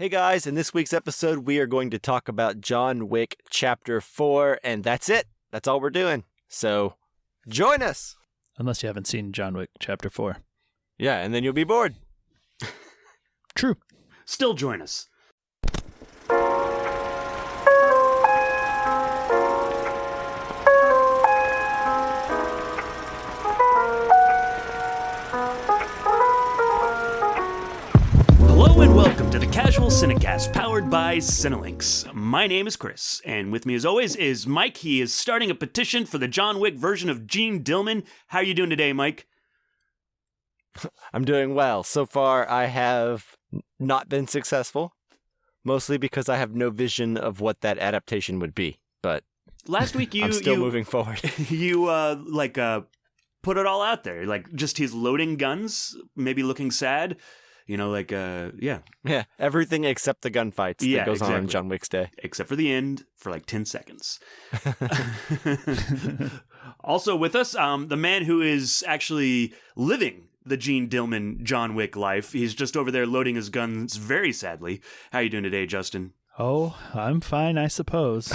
Hey guys, in this week's episode, we are going to talk about John Wick Chapter 4, and that's it. That's all we're doing. So, join us! Unless you haven't seen John Wick Chapter 4. Yeah, and then you'll be bored. True. Still join us. Hello and welcome to the Casual Cinecast, powered by Cinelinx. My name is Chris, and with me as always is Mike. He is starting a petition for the John Wick version of Gene Dillman. How are you doing today, Mike? I'm doing well. So far, I have not been successful, mostly because I have no vision of what that adaptation would be. But last week I'm still moving forward. You put it all out there, like just he's loading guns, maybe looking sad. You know, yeah. Yeah, everything except the gunfights that goes on John Wick's day. Except for the end for like 10 seconds. Also with us, the man who is actually living the Gene Dillman John Wick life. He's just over there loading his guns very sadly. How are you doing today, Justin? Oh, I'm fine, I suppose.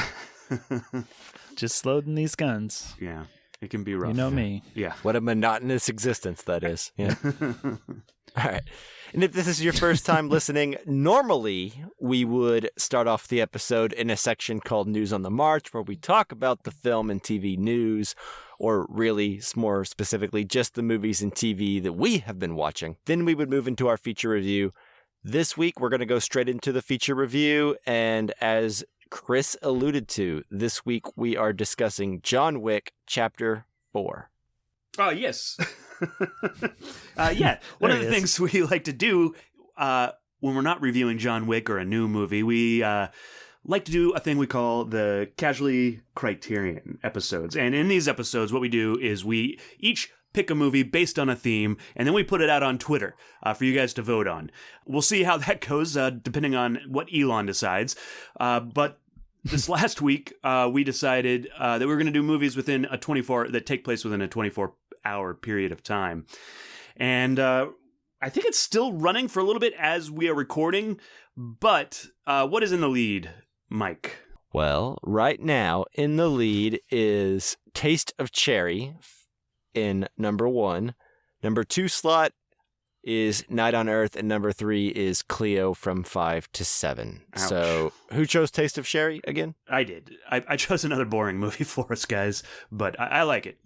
Just loading these guns. Yeah, it can be rough. You know me. Yeah. What a monotonous existence that is. Yeah. All right. And if this is your first time listening, normally we would start off the episode in a section called News on the March, where we talk about the film and TV news, or really more specifically, just the movies and TV that we have been watching. Then we would move into our feature review. This week, we're going to go straight into the feature review. And as Chris alluded to, this week we are discussing John Wick Chapter 4. Oh, yes. Yeah, one of the things we like to do when we're not reviewing John Wick or a new movie, we like to do a thing we call the Casualty Criterion episodes. And in these episodes, what we do is we each pick a movie based on a theme, and then we put it out on Twitter for you guys to vote on. We'll see how that goes, depending on what Elon decides. But this last week, we decided that we were going to do movies that take place within a 24-hour period of time. And I think it's still running for a little bit as we are recording, but what is in the lead, Mike? Well, right now in the lead is Taste of Cherry in number 1. Number 2 slot is Night on Earth, and number 3 is Cleo from 5 to 7. Ouch. So who chose Taste of Cherry again? I did. I chose another boring movie for us, guys, but I like it.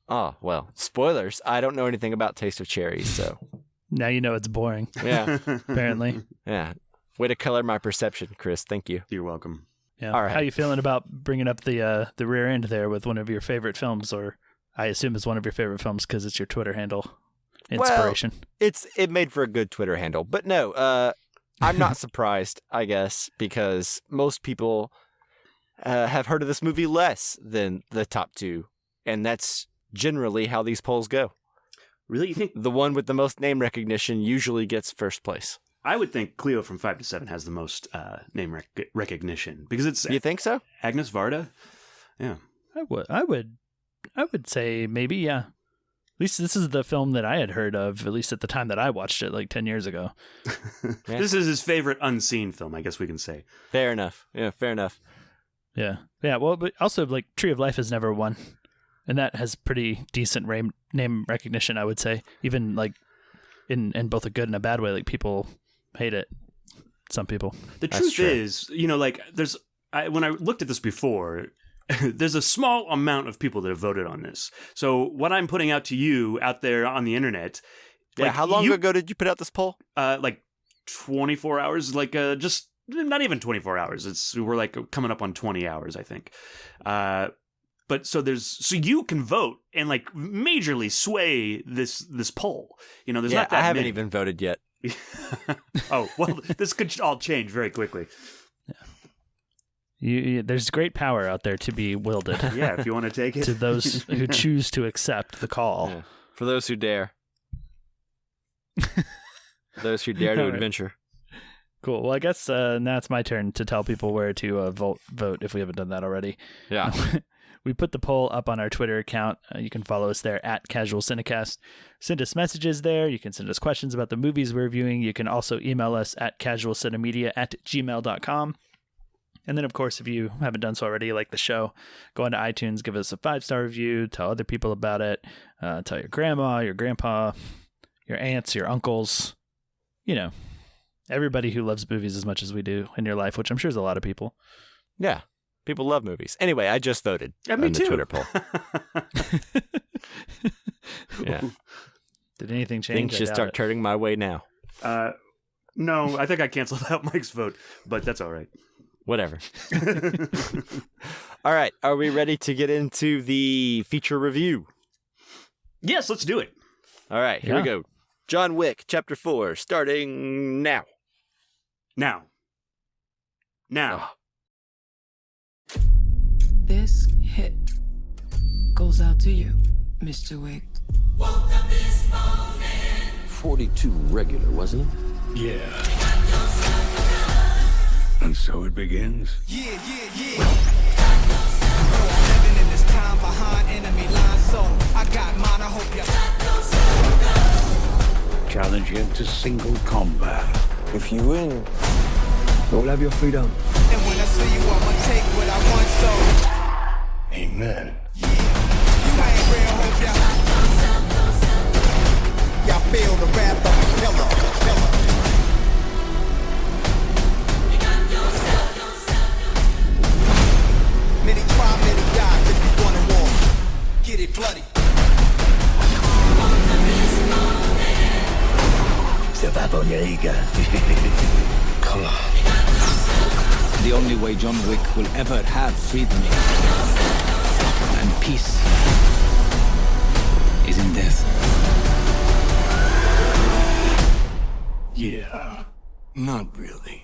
Oh, well, spoilers. I don't know anything about Taste of Cherry, so. Now you know it's boring. Yeah. Apparently. Yeah. Way to color my perception, Chris. Thank you. You're welcome. Yeah. All right. How you feeling about bringing up the rear end there with one of your favorite films, or I assume it's one of your favorite films because it's your Twitter handle inspiration? Well, it made for a good Twitter handle, but no, I'm not surprised, I guess, because most people have heard of this movie less than the top 2, and that's generally how these polls go. Really? You think the one with the most name recognition usually gets first place? I would think Cleo from 5 to 7 has the most name recognition because it's. You think so? Agnes Varda? Yeah. I would say maybe, yeah. At least this is the film that I had heard of, at least at the time that I watched it, like 10 years ago. Yeah. This is his favorite unseen film, I guess we can say. Fair enough. Yeah, fair enough. Yeah. Yeah, well, but also, like, Tree of Life has never won. And that has pretty decent name recognition, I would say. Even, like, in both a good and a bad way. Like, people hate it. Some people. The truth is, you know, like, when I looked at this before, there's a small amount of people that have voted on this. So what I'm putting out to you out there on the internet. Yeah, like, how long ago did you put out this poll? Like 24 hours, like just not even 24 hours. We're like coming up on 20 hours, I think. But so you can vote and like majorly sway this poll. You know, there's not that I haven't many. even voted yet. Oh, well, this could all change very quickly. There's great power out there to be wielded. Yeah, if you want to take it. To those who choose to accept the call. Yeah. For those who dare. Those who dare to All right. adventure. Cool. Well, I guess now it's my turn to tell people where to vote if we haven't done that already. Yeah. We put the poll up on our Twitter account. You can follow us there at Casual Cinecast. Send us messages there. You can send us questions about the movies we're reviewing. You can also email us at casualcinemedia@gmail.com. And then, of course, if you haven't done so already, like the show, go onto iTunes, give us a 5-star review, tell other people about it, tell your grandma, your grandpa, your aunts, your uncles, everybody who loves movies as much as we do in your life, which I'm sure is a lot of people. Yeah. People love movies. Anyway, I just voted on the Twitter poll. Yeah. Did anything change? Things should start turning my way now. No, I think I canceled out Mike's vote, but that's all right. Whatever. All right. Are we ready to get into the feature review? Yes, let's do it. All right. Here we go. John Wick, Chapter 4, starting now. Now. This hit goes out to you, Mr. Wick. 42 regular, wasn't it? Yeah. And so it begins. Yeah. I'm living in this time behind enemy lines, so I got mine. I hope you Challenge him to single combat. If you win, you'll have your freedom. And when I see you, I'ma take what I want, so Amen. you ain't real, hope y'all feel the wrath of the killer. Many try, many die, if you wanna war, get it bloody. Step up on your ego. Come on. The only way John Wick will ever have freedom and peace is in death. Yeah. Not really.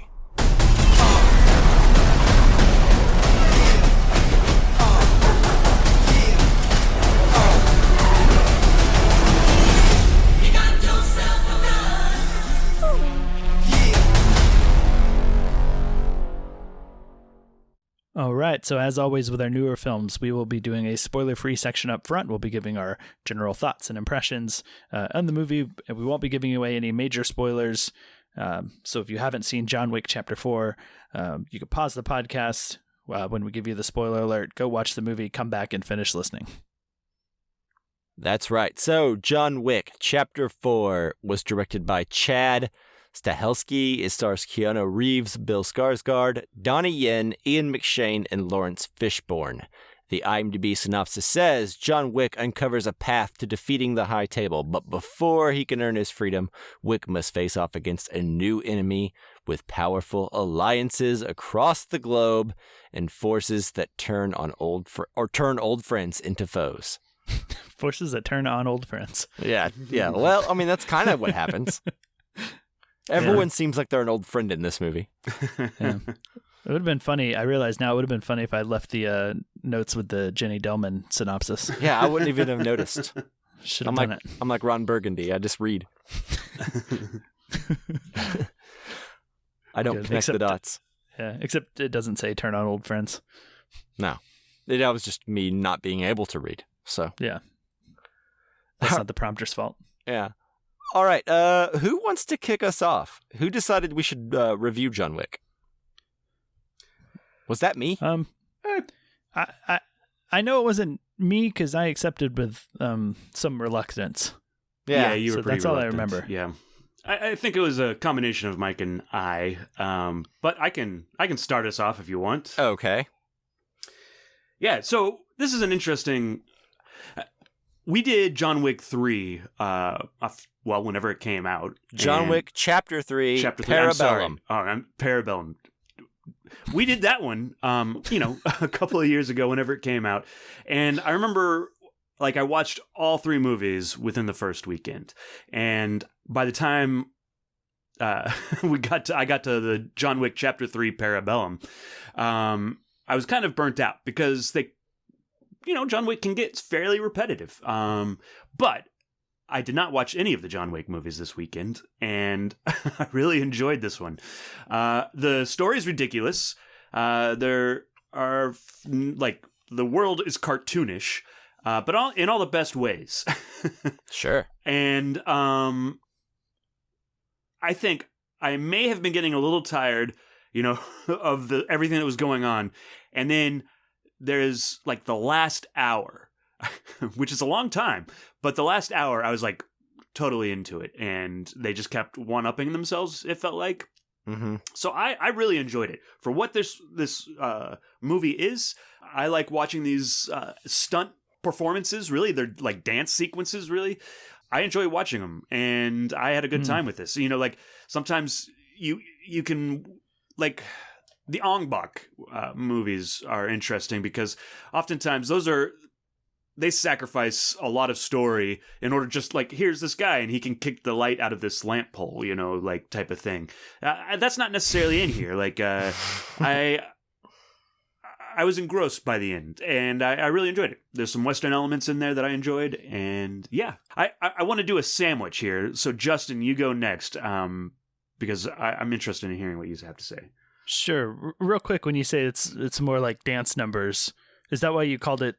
All right, so as always with our newer films, we will be doing a spoiler-free section up front. We'll be giving our general thoughts and impressions on the movie, and we won't be giving away any major spoilers. So if you haven't seen John Wick Chapter 4, you can pause the podcast when we give you the spoiler alert, go watch the movie, come back and finish listening. That's right. So John Wick Chapter 4 was directed by Chad Stahelski. It stars Keanu Reeves, Bill Skarsgård, Donnie Yen, Ian McShane, and Lawrence Fishburne. The IMDb synopsis says, John Wick uncovers a path to defeating the High Table, but before he can earn his freedom, Wick must face off against a new enemy with powerful alliances across the globe and forces that turn old friends into foes. Forces that turn on old friends. Yeah. Well, I mean, that's kind of what happens. Everyone seems like they're an old friend in this movie. Yeah. It would have been funny. I realize now it would have been funny if I left the notes with the Jenny Delman synopsis. Yeah, I wouldn't even have noticed. Should have done it. I'm like Ron Burgundy. I just read. I don't connect the dots. Yeah, except it doesn't say turn on old friends. No. That was just me not being able to read. So yeah. That's not the prompter's fault. Yeah. All right. Who wants to kick us off? Who decided we should review John Wick? Was that me? I know it wasn't me because I accepted with some reluctance. Yeah, you were pretty that's reluctant. all I remember. Yeah. I think it was a combination of Mike and I, but I can start us off if you want. Okay. Yeah, so this is an interesting... We did John Wick 3, whenever it came out. John Wick Chapter 3, Parabellum. Parabellum. We did that one, a couple of years ago whenever it came out. And I remember, I watched all 3 movies within the first weekend. And by the time I got to the John Wick Chapter 3, Parabellum, I was kind of burnt out because John Wick can get fairly repetitive. But I did not watch any of the John Wick movies this weekend, and I really enjoyed this one. The story is ridiculous. There are the world is cartoonish, but in all the best ways. Sure. And I think I may have been getting a little tired, of everything that was going on. And then there's like the last hour, which is a long time, but the last hour I was like totally into it, and they just kept one-upping themselves, it felt like. Mm-hmm. So I really enjoyed it. For what this movie is, I like watching these stunt performances, really. They're like dance sequences, really. I enjoy watching them, and I had a good time with this. Like sometimes you can, like, the Ong Bak movies are interesting because oftentimes they sacrifice a lot of story in order just like, here's this guy and he can kick the light out of this lamp pole, like type of thing. That's not necessarily in here. Like, I was engrossed by the end, and I really enjoyed it. There's some Western elements in there that I enjoyed, and yeah. I want to do a sandwich here. So Justin, you go next, because I'm interested in hearing what you have to say. Sure. Real quick, when you say it's more like dance numbers, is that why you called it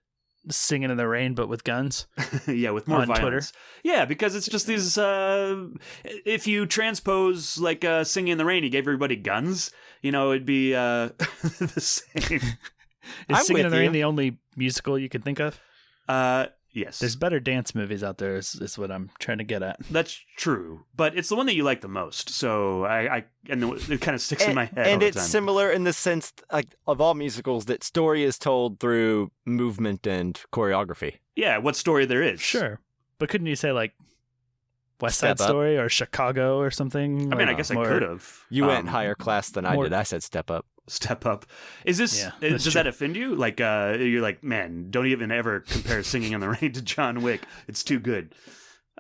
Singing in the Rain but with guns? Yeah, with more on violence. Twitter? Yeah, because it's just these if you transpose like Singing in the Rain, you gave everybody guns, it'd be the same. Is Singing in the Rain the only musical you can think of? Yes. There's better dance movies out there, is what I'm trying to get at. That's true, but it's the one that you like the most. So and it kind of sticks in my head. And all the it's time. similar in the sense, like, of all musicals, that story is told through movement and choreography. Yeah, what story there is. Sure, but couldn't you say like West Step Side Up. Story or Chicago or something? I mean, I Like, guess I more- could have. You went higher class than I more- did. I said Step Up. Step Up. Is this? Yeah, that's does true. that offend you? Like, you're like, man, don't even ever compare Singing in the Rain to John Wick. It's too good.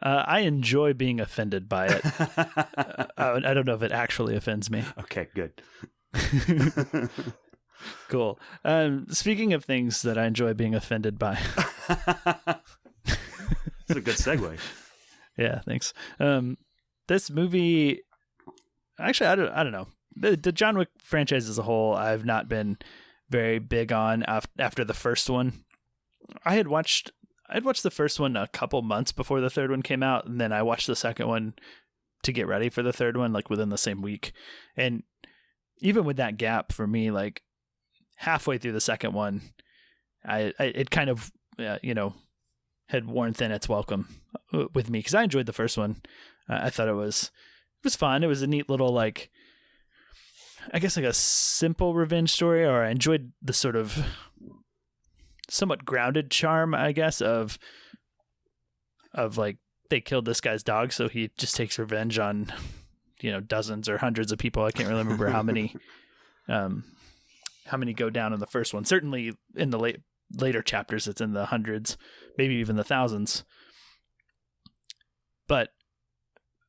I enjoy being offended by it. I don't know if it actually offends me. Okay, good. Cool. Speaking of things that I enjoy being offended by. It's a good segue. Yeah, thanks. This movie, actually, I don't know. The John Wick franchise as a whole, I've not been very big on after the first one. I'd watched the first one a couple months before the third one came out, and then I watched the second one to get ready for the third one, like within the same week. And even with that gap for me, like halfway through the second one, it kind of had worn thin its welcome with me, because I enjoyed the first one. I thought it was fun. It was a neat little, like, I guess like a simple revenge story, or I enjoyed the sort of somewhat grounded charm, I guess, of like, they killed this guy's dog, so he just takes revenge on, dozens or hundreds of people. I can't really remember how many go down in the first one. Certainly in the later chapters, it's in the hundreds, maybe even the thousands. But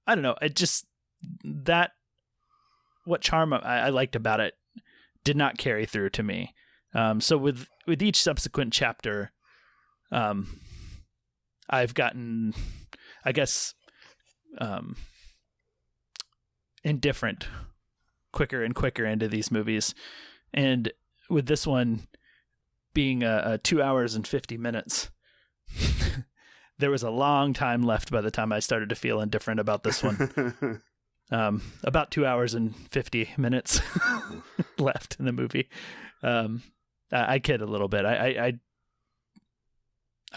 I don't know. It just, what charm I liked about it did not carry through to me. So with each subsequent chapter, I've gotten, I guess, indifferent quicker and quicker into these movies. And with this one being 2 hours and 50 minutes, there was a long time left by the time I started to feel indifferent about this one. About 2 hours and 50 minutes left in the movie. I kid a little bit. I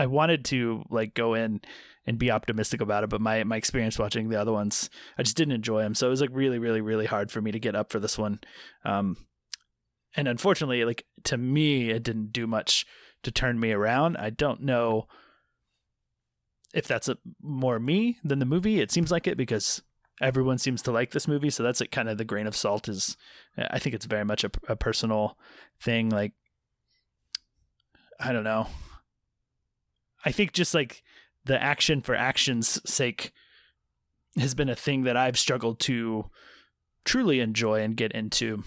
wanted to like go in and be optimistic about it, but my experience watching the other ones, I just didn't enjoy them. So it was like really, really, really hard for me to get up for this one. And unfortunately, like, to me, it didn't do much to turn me around. I don't know if that's more me than the movie. It seems like it, because everyone seems to like this movie. So that's like kind of the grain of salt. Is, I think it's very much a personal thing. Like, I don't know. I think just like the action for action's sake has been a thing that I've struggled to truly enjoy and get into.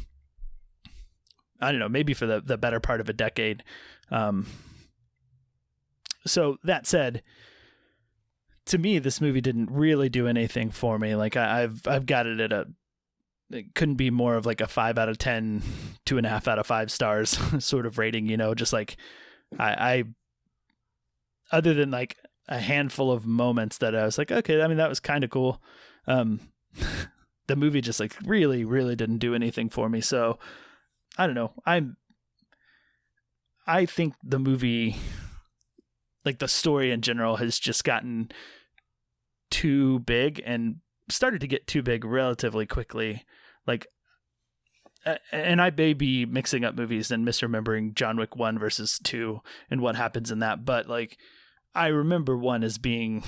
I don't know, maybe for the better part of a decade. So that said, to me, this movie didn't really do anything for me. Like, I've got it at it couldn't be more of like a 5 out of 10, 2.5 out of 5 stars sort of rating, just like I other than like a handful of moments that I was like, okay, I mean, that was kind of cool. The movie just like really, really didn't do anything for me. So I don't know. I think the movie, like the story in general, has just gotten too big and started to get too big relatively quickly. Like, and I may be mixing up movies and misremembering John Wick 1 versus 2 and what happens in that. But like, I remember 1 as being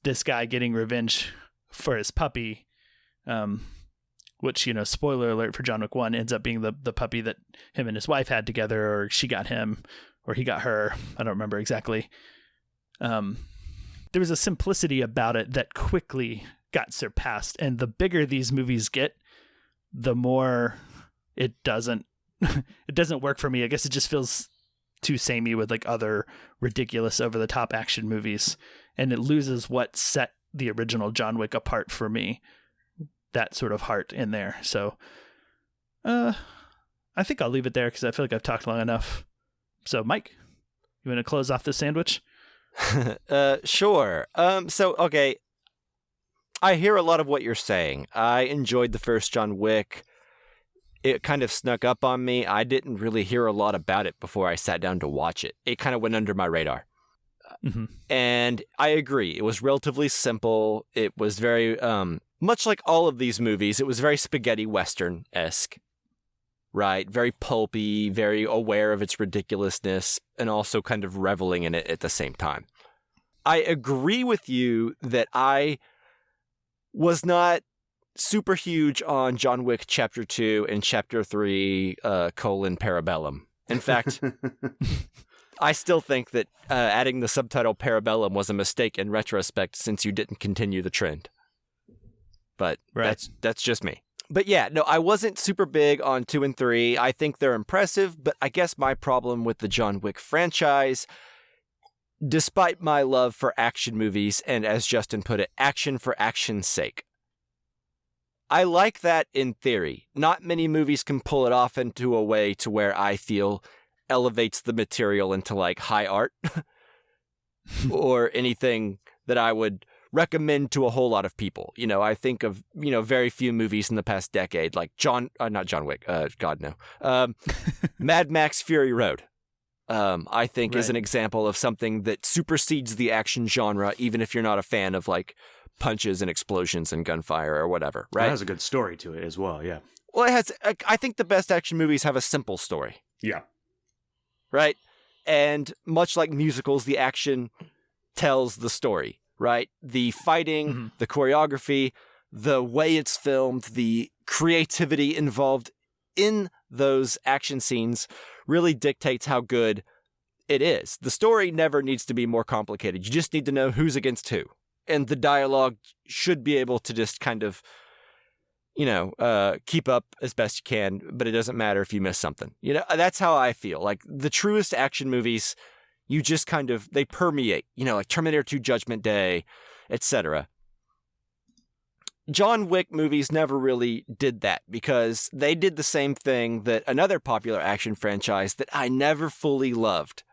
this guy getting revenge for his puppy, which, you know, spoiler alert for John Wick 1, ends up being the puppy that him and his wife had together, or she got him, or he got her. I don't remember exactly. There was a simplicity about it that quickly got surpassed. And the bigger these movies get, the more it doesn't work for me. I guess it just feels too samey with like other ridiculous over the top action movies. And it loses what set the original John Wick apart for me. That sort of heart in there. So I think I'll leave it there because I feel like I've talked long enough. So Mike, you want to close off this sandwich? Sure. So, okay. I hear a lot of what you're saying. I enjoyed the first John Wick. It kind of snuck up on me. I didn't really hear a lot about it before I sat down to watch it. It kind of went under my radar. Mm-hmm. And I agree. It was relatively simple. It was very, much like all of these movies, it was very spaghetti Western-esque. Right? Very pulpy, very aware of its ridiculousness, and also kind of reveling in it at the same time. I agree with you that I was not super huge on John Wick Chapter 2 and Chapter 3, Parabellum. In fact, I still think that adding the subtitle Parabellum was a mistake in retrospect since you didn't continue the trend. But that's just me. But yeah, no, I wasn't super big on 2 and 3. I think they're impressive, but I guess my problem with the John Wick franchise, despite my love for action movies, and as Justin put it, action for action's sake, I like that in theory. Not many movies can pull it off into a way to where I feel elevates the material into like high art or anything that I would recommend to a whole lot of people. You know, I think of, you know, very few movies in the past decade, like not John Wick, God no, Mad Max Fury Road, I think is an example of something that supersedes the action genre, even if you're not a fan of like punches and explosions and gunfire or whatever, right? It has a good story to it as well, yeah. Well, it has, I think the best action movies have a simple story. Yeah. Right? And much like musicals, the action tells the story. Right? The fighting, the choreography, the way it's filmed, the creativity involved in those action scenes really dictates how good it is. The story never needs to be more complicated. You just need to know who's against who. And the dialogue should be able to just kind of, you know, keep up as best you can, but it doesn't matter if you miss something. You know, that's how I feel. Like the truest action movies, you just kind of, they permeate, you know, like Terminator 2 Judgment Day, etc. John Wick movies never really did that because they did the same thing that another popular action franchise that I never fully loved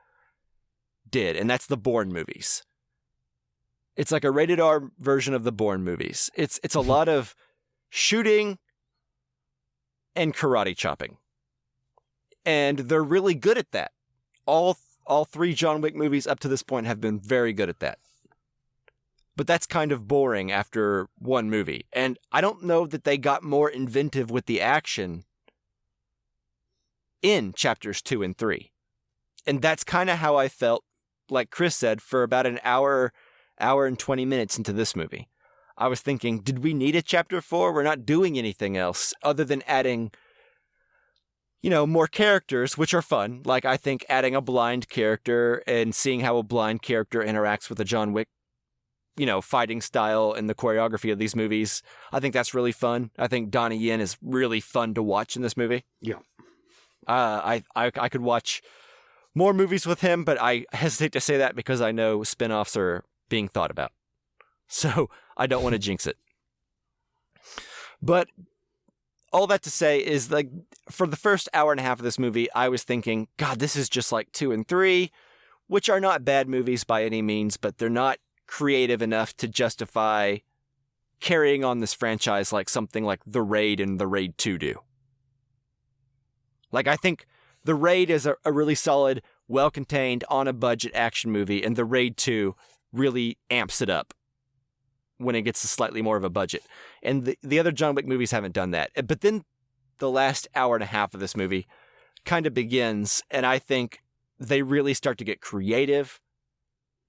did, and that's the Bourne movies. It's like a rated R version of the Bourne movies. It's a lot of shooting and karate chopping. And they're really good at that. All 3 John Wick movies up to this point have been very good at that. But that's kind of boring after one movie. And I don't know that they got more inventive with the action in chapters 2 and 3. And that's kind of how I felt, like Chris said, for about an hour and 20 minutes into this movie. I was thinking, did we need a chapter 4? We're not doing anything else other than adding, you know, more characters, which are fun. Like, I think adding a blind character and seeing how a blind character interacts with a John Wick, you know, fighting style and the choreography of these movies, I think that's really fun. I think Donnie Yen is really fun to watch in this movie. Yeah. I could watch more movies with him, but I hesitate to say that because I know spin-offs are being thought about. So I don't want to jinx it. But all that to say is, like, for the first hour and a half of this movie, I was thinking, God, this is just like 2 and 3, which are not bad movies by any means, but they're not creative enough to justify carrying on this franchise like something like The Raid and The Raid 2 do. Like, I think The Raid is a really solid, well-contained, on-a-budget action movie, and The Raid 2 really amps it up when it gets slightly more of a budget. And the other John Wick movies haven't done that. But then the last hour and a half of this movie kind of begins, and I think they really start to get creative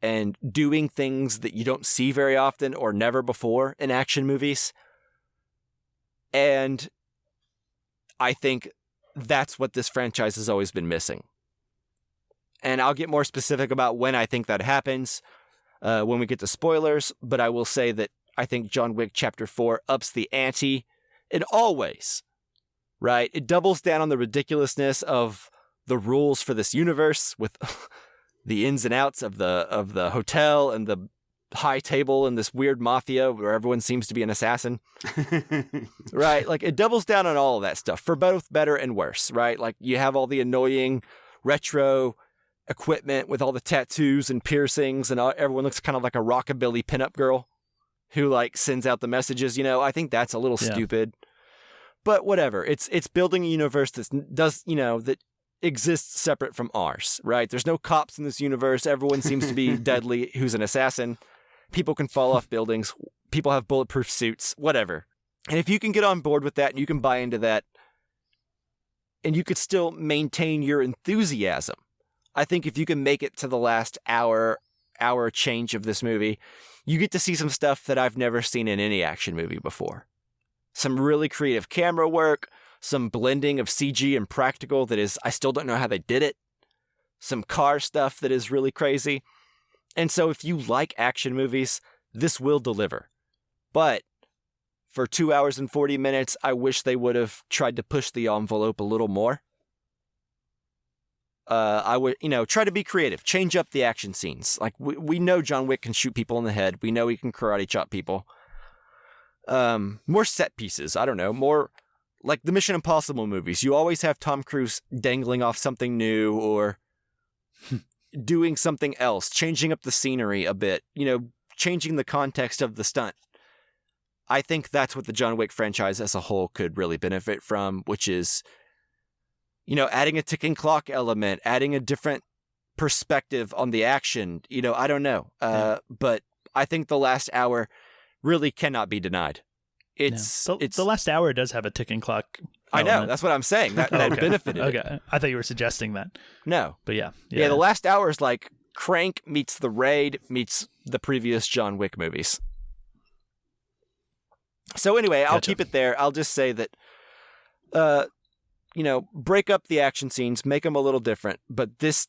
and doing things that you don't see very often or never before in action movies. And I think that's what this franchise has always been missing. And I'll get more specific about when I think that happens when we get to spoilers, but I will say that I think John Wick Chapter 4 ups the ante in all ways, right? It doubles down on the ridiculousness of the rules for this universe with the ins and outs of the hotel and the high table and this weird mafia where everyone seems to be an assassin. Right? Like, it doubles down on all of that stuff for both better and worse, right? Like, you have all the annoying retro equipment with all the tattoos and piercings, and everyone looks kind of like a rockabilly pinup girl who, like, sends out the messages. You know, I think that's a little stupid, but whatever. It's building a universe that exists separate from ours, right? There's no cops in this universe. Everyone seems to be deadly who's an assassin. People can fall off buildings. People have bulletproof suits, whatever. And if you can get on board with that and you can buy into that and you could still maintain your enthusiasm, I think if you can make it to the last hour change of this movie, you get to see some stuff that I've never seen in any action movie before. Some really creative camera work, some blending of CG and practical that is, I still don't know how they did it. Some car stuff that is really crazy. And so if you like action movies, this will deliver. But for 2 hours and 40 minutes, I wish they would have tried to push the envelope a little more. I would, try to be creative, change up the action scenes. Like, we know John Wick can shoot people in the head. We know he can karate chop people. More set pieces. I don't know, more like the Mission Impossible movies. You always have Tom Cruise dangling off something new or doing something else, changing up the scenery a bit, changing the context of the stunt. I think that's what the John Wick franchise as a whole could really benefit from, which is, adding a ticking clock element, adding a different perspective on the action. I don't know. But I think the last hour really cannot be denied. The last hour does have a ticking clock element. I know. That's what I'm saying. That benefited. Okay. I thought you were suggesting that. No. But yeah. The last hour is like Crank meets The Raid meets the previous John Wick movies. So anyway, I'll keep it there. I'll just say that, break up the action scenes, make them a little different. But the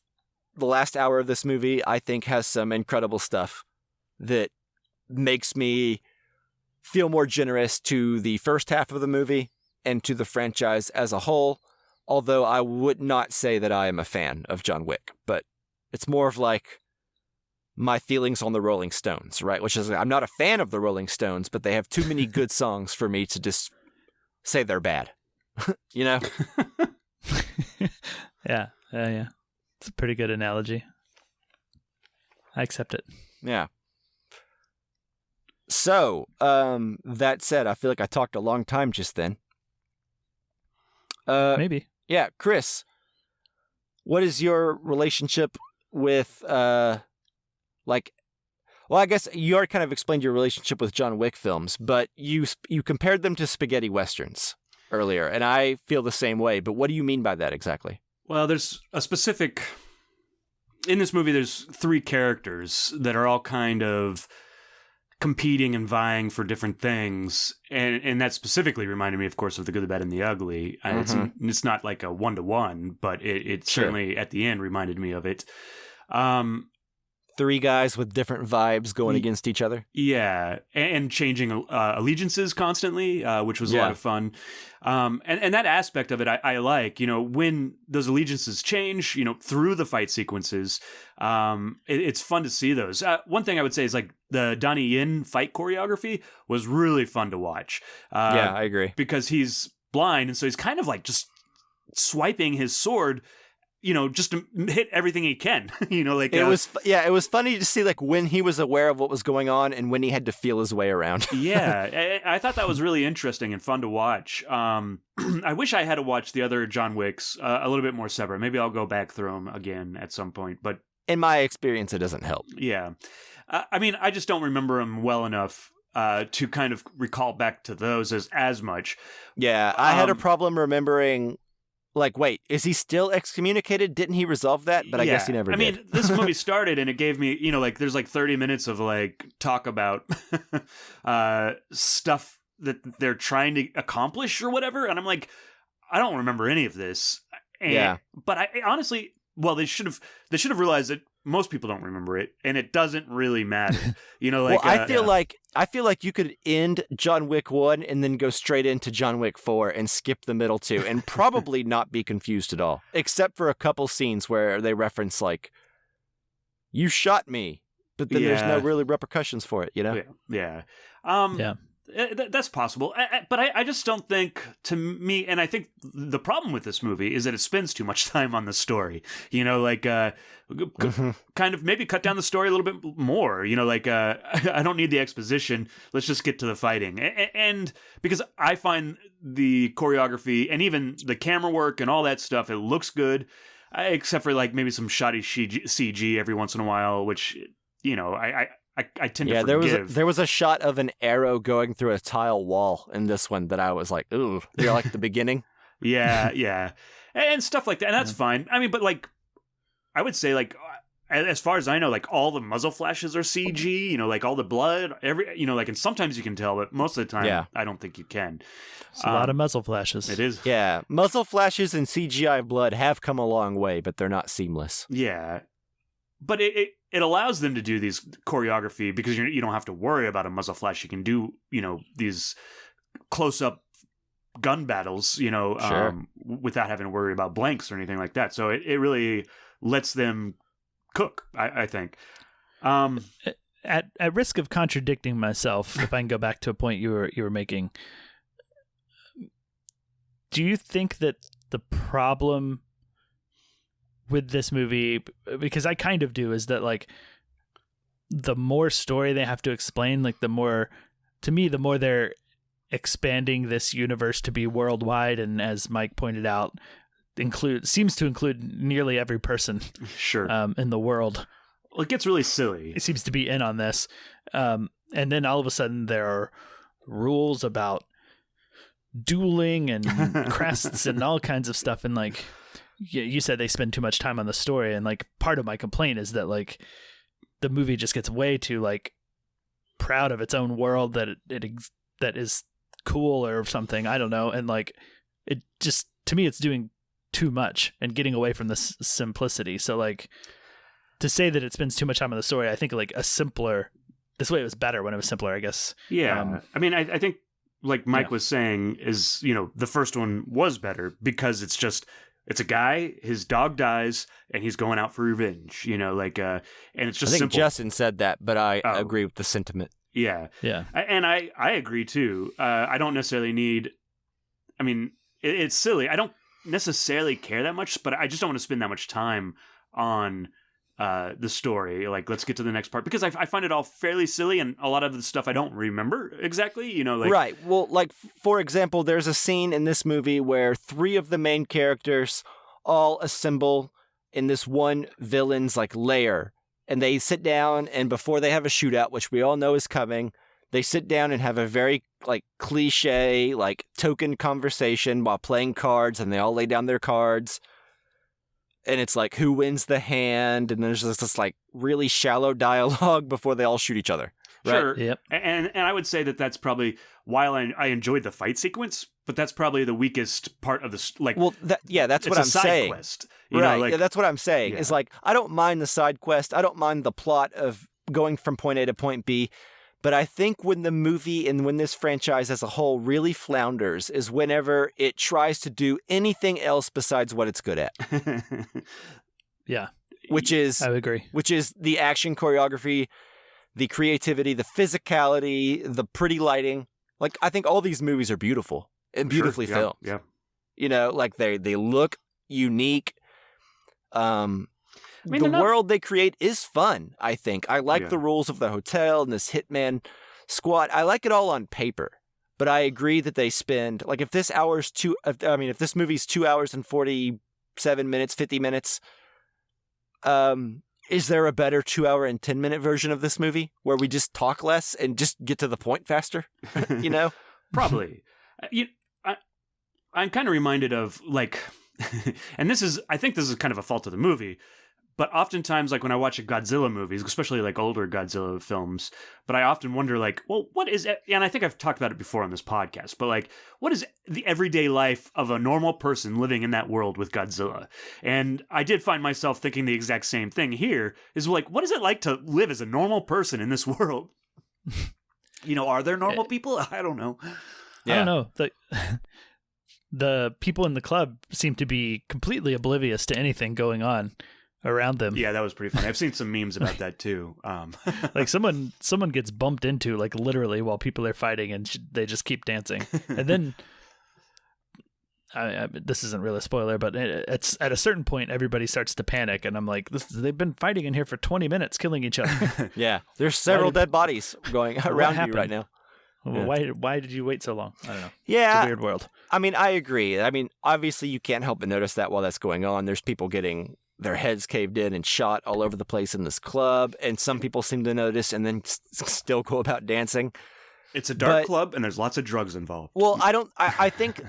last hour of this movie, I think, has some incredible stuff that makes me feel more generous to the first half of the movie and to the franchise as a whole. Although I would not say that I am a fan of John Wick, but it's more of like my feelings on the Rolling Stones, right? Which is, I'm not a fan of the Rolling Stones, but they have too many good songs for me to just say they're bad. Yeah. It's a pretty good analogy. I accept it. Yeah. So, that said, I feel like I talked a long time just then. Maybe. Yeah, Chris, what is your relationship with, I guess you already kind of explained your relationship with John Wick films, but you compared them to spaghetti westerns earlier, and I feel the same way, but what do you mean by that exactly? Well, there's a specific... In this movie, there's 3 characters that are all kind of competing and vying for different things, and that specifically reminded me, of course, of The Good, the Bad, and the Ugly. It's not like a 1-to-1, but it certainly at the end reminded me of it. 3 guys with different vibes going against each other. Yeah, and changing allegiances constantly, which was a lot of fun. And that aspect of it, I like. When those allegiances change, through the fight sequences, it's fun to see those. One thing I would say is like the Donnie Yen fight choreography was really fun to watch. Yeah, I agree. Because he's blind, and so he's kind of like just swiping his sword, just to hit everything he can. Like it was funny to see like when he was aware of what was going on and when he had to feel his way around. Yeah, I thought that was really interesting and fun to watch. I wish I had to watch the other John Wicks a little bit more separate. Maybe I'll go back through them again at some point. But in my experience, it doesn't help. Yeah, I mean, I just don't remember them well enough to kind of recall back to those as much. Yeah, I had a problem remembering. Like, wait, is he still excommunicated? Didn't he resolve that? But I guess he never did. I mean, this movie started and it gave me, like, there's like 30 minutes of like talk about stuff that they're trying to accomplish or whatever. And I'm like, I don't remember any of this. But I honestly, well, they should have realized that most people don't remember it, and it doesn't really matter. Like I feel like you could end John Wick 1 and then go straight into John Wick 4 and skip the middle two and probably not be confused at all, except for a couple scenes where they reference like, "You shot me," but then there's no really repercussions for it. Yeah. That's possible, but I just don't think, to me, and I think the problem with this movie is that it spends too much time on the story. Kind of maybe cut down the story a little bit more. I don't need the exposition. Let's just get to the fighting. And because I find the choreography and even the camera work and all that stuff, it looks good, except for like maybe some shoddy CG every once in a while, which I tend to forgive. There was a shot of an arrow going through a tile wall in this one that I was like, ooh, you're like the beginning. Yeah. And stuff like that. And that's fine. I mean, but like, I would say like, as far as I know, like all the muzzle flashes are CG, like all the blood, and sometimes you can tell, but most of the time, I don't think you can. It's a lot of muzzle flashes. It is. Yeah. Muzzle flashes and CGI blood have come a long way, but they're not seamless. Yeah. But it allows them to do these choreography because you don't have to worry about a muzzle flash. You can do, these close-up gun battles, without having to worry about blanks or anything like that. So it really lets them cook, I think. At risk of contradicting myself, if I can go back to a point you were making, do you think that the problem with this movie, because I kind of do, is that like the more story they have to explain, like the more they're expanding this universe to be worldwide, and as Mike pointed out, seems to include nearly every person in the world. Well, it gets really silly. It seems to be in on this, and then all of a sudden there are rules about dueling and crests and all kinds of stuff, and like you said, they spend too much time on the story, and like part of my complaint is that like the movie just gets way too like proud of its own world that that is cool or something, I don't know, and like it just, to me, it's doing too much and getting away from this simplicity. So like to say that it spends too much time on the story, I think like this way it was better when it was simpler, I guess. Yeah. I mean, I think like Mike was saying is, the first one was better because it's a guy, his dog dies, and he's going out for revenge, and it's just I think simple. Justin said that, but I agree with the sentiment. Yeah. Yeah. And I agree too. I don't necessarily need, I mean, it's silly. I don't necessarily care that much, but I just don't want to spend that much time on the story. Like, let's get to the next part, because I find it all fairly silly, and a lot of the stuff I don't remember exactly, Right. Well, like, for example, there's a scene in this movie where 3 of the main characters all assemble in this one villain's like lair, and they sit down, and before they have a shootout, which we all know is coming, they sit down and have a very like cliche, like token conversation while playing cards, and they all lay down their cards. And it's like, who wins the hand? And there's this like really shallow dialogue before they all shoot each other. Right? Sure. Yep. And I would say that's probably, while I enjoyed the fight sequence, but that's probably the weakest part of this. Like, well, that's what I'm side saying. Quest, right. That's what I'm saying. It's like, I don't mind the side quest. I don't mind the plot of going from point A to point B. But I think when the movie and when this franchise as a whole really flounders is whenever it tries to do anything else besides what it's good at. Yeah. Which is, I would agree. Which is the action choreography, the creativity, the physicality, the pretty lighting. Like, I think all these movies are beautiful. and beautifully Sure, filmed. Yeah. You know, like they look unique. mean, The they're not- world they create is fun, I think. I like Yeah. the rules of the hotel and this hitman squad. I like it all on paper. But I agree that they spend, like, if this movie's 2 hours and 47 minutes, 50 minutes, is there a better 2 hour and 10-minute version of this movie where we just talk less and just get to the point faster? You know? Probably. I'm kind of reminded of, like, and I think this is kind of a fault of the movie, but oftentimes, like, when I watch Godzilla movies, especially, like, older Godzilla films, but I often wonder, like, well, what is it? And I think I've talked about it before on this podcast, but, like, what is the everyday life of a normal person living in that world with Godzilla? And I did find myself thinking the exact same thing here, is, like, what is it like to live as a normal person in this world? You know, are there normal people? I don't know. I don't know. The people in the club seem to be completely oblivious to anything going on around them. Yeah, that was pretty funny. I've seen some memes about that too. Like someone gets bumped into, like, literally while people are fighting, and they just keep dancing. And then this isn't really a spoiler, but it's at a certain point everybody starts to panic, and I'm like, they've been fighting in here for 20 minutes, killing each other. Yeah. There's several dead bodies going around you right now. Yeah. Why did you wait so long? I don't know. Yeah. It's a weird world. I mean, I agree. I mean, obviously you can't help but notice that while that's going on, there's people getting their heads caved in and shot all over the place in this club, and some people seem to notice and then still go about dancing. It's a dark club, and there's lots of drugs involved. Well, I think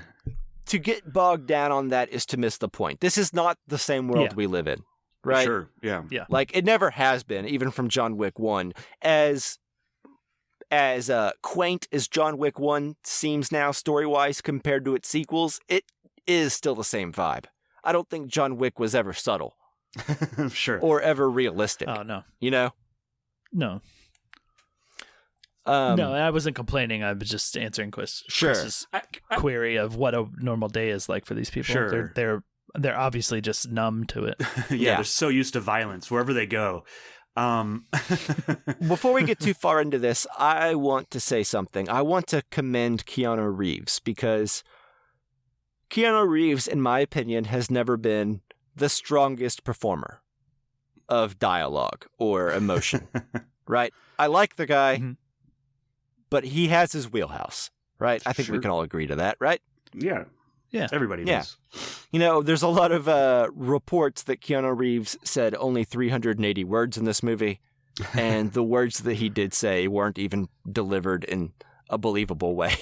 to get bogged down on that is to miss the point. This is not the same world we live in, right? Sure, yeah. Like, it never has been, even from John Wick 1. As quaint as John Wick 1 seems now story-wise compared to its sequels, it is still the same vibe. I don't think John Wick was ever subtle. Sure. Or ever realistic. Oh, no. You know? No. No, I wasn't complaining. I was just answering Chris's query of what a normal day is like for these people. Sure. They're obviously just numb to it. Yeah, they're so used to violence wherever they go. Before we get too far into this, I want to say something. I want to commend Keanu Reeves, because Keanu Reeves, in my opinion, has never been the strongest performer of dialogue or emotion, right? I like the guy, but he has his wheelhouse, right? I think we can all agree to that, right? Yeah. Yeah. Everybody does. You know, there's a lot of reports that Keanu Reeves said only 380 words in this movie, and the words that he did say weren't even delivered in a believable way.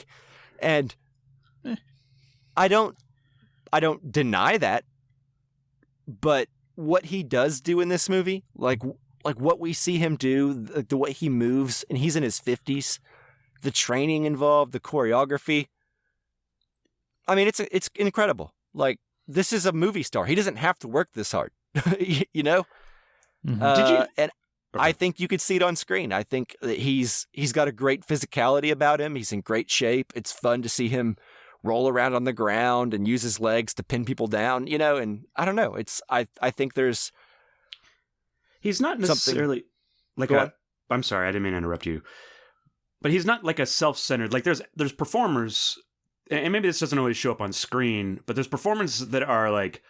And I don't deny that, but what he does do in this movie, like what we see him do, the way he moves, and he's in his 50s, the training involved, the choreography, I mean, it's incredible. Like, this is a movie star. He doesn't have to work this hard, you know? Did you? And I think you could see it on screen. I think that he's got a great physicality about him. He's in great shape. It's fun to see him roll around on the ground and use his legs to pin people down, you know? And I don't know. I think there's... He's not necessarily like I'm sorry, I didn't mean to interrupt you. But he's not like a self-centered... Like, there's performers... And maybe this doesn't always show up on screen, but there's performances that are, like,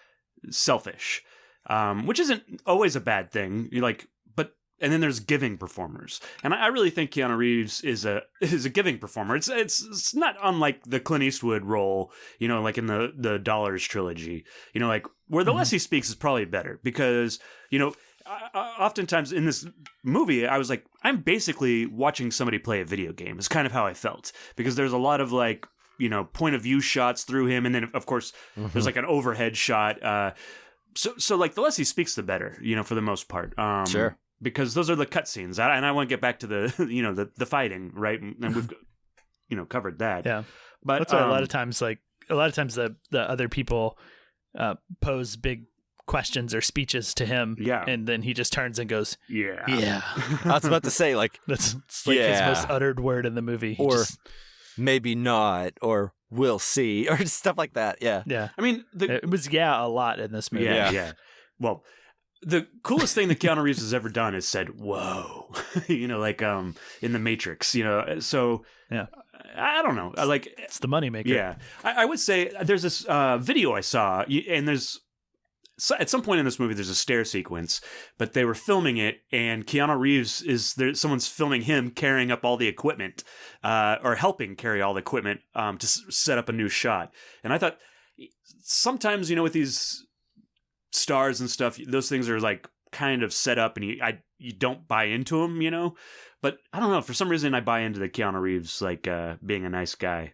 selfish, which isn't always a bad thing. And then there's giving performers, and I really think Keanu Reeves is a giving performer. It's not unlike the Clint Eastwood role, you know, like in the Dollars trilogy, you know, like where the less he speaks is probably better, because, you know, oftentimes in this movie I was like, I'm basically watching somebody play a video game. Is kind of how I felt, because there's a lot of, like, you know, point of view shots through him, and then of course there's like an overhead shot. So like the less he speaks, the better, you know, for the most part. Sure. Because those are the cutscenes, and I want to get back to the you know the fighting, right? And we've you know covered that. Yeah, but that's why a lot of times the other people pose big questions or speeches to him, and then he just turns and goes, yeah. I was about to say, like, that's like his most uttered word in the movie, or maybe not, or we'll see, or stuff like that. Yeah. I mean, it was a lot in this movie. Yeah. Well, the coolest thing that Keanu Reeves has ever done is said, "Whoa," you know, like in The Matrix, you know. So yeah, I don't know. Like, It's the moneymaker. yeah. I would say there's this video I saw, and there's at some point in this movie there's a stair sequence, but they were filming it, and Keanu Reeves is there. Someone's filming him carrying up all the equipment, or helping carry all the equipment to set up a new shot. And I thought sometimes, you know, with these stars and stuff, those things are like kind of set up, and you don't buy into them, you know. But I don't know, for some reason I buy into the Keanu Reeves, like being a nice guy,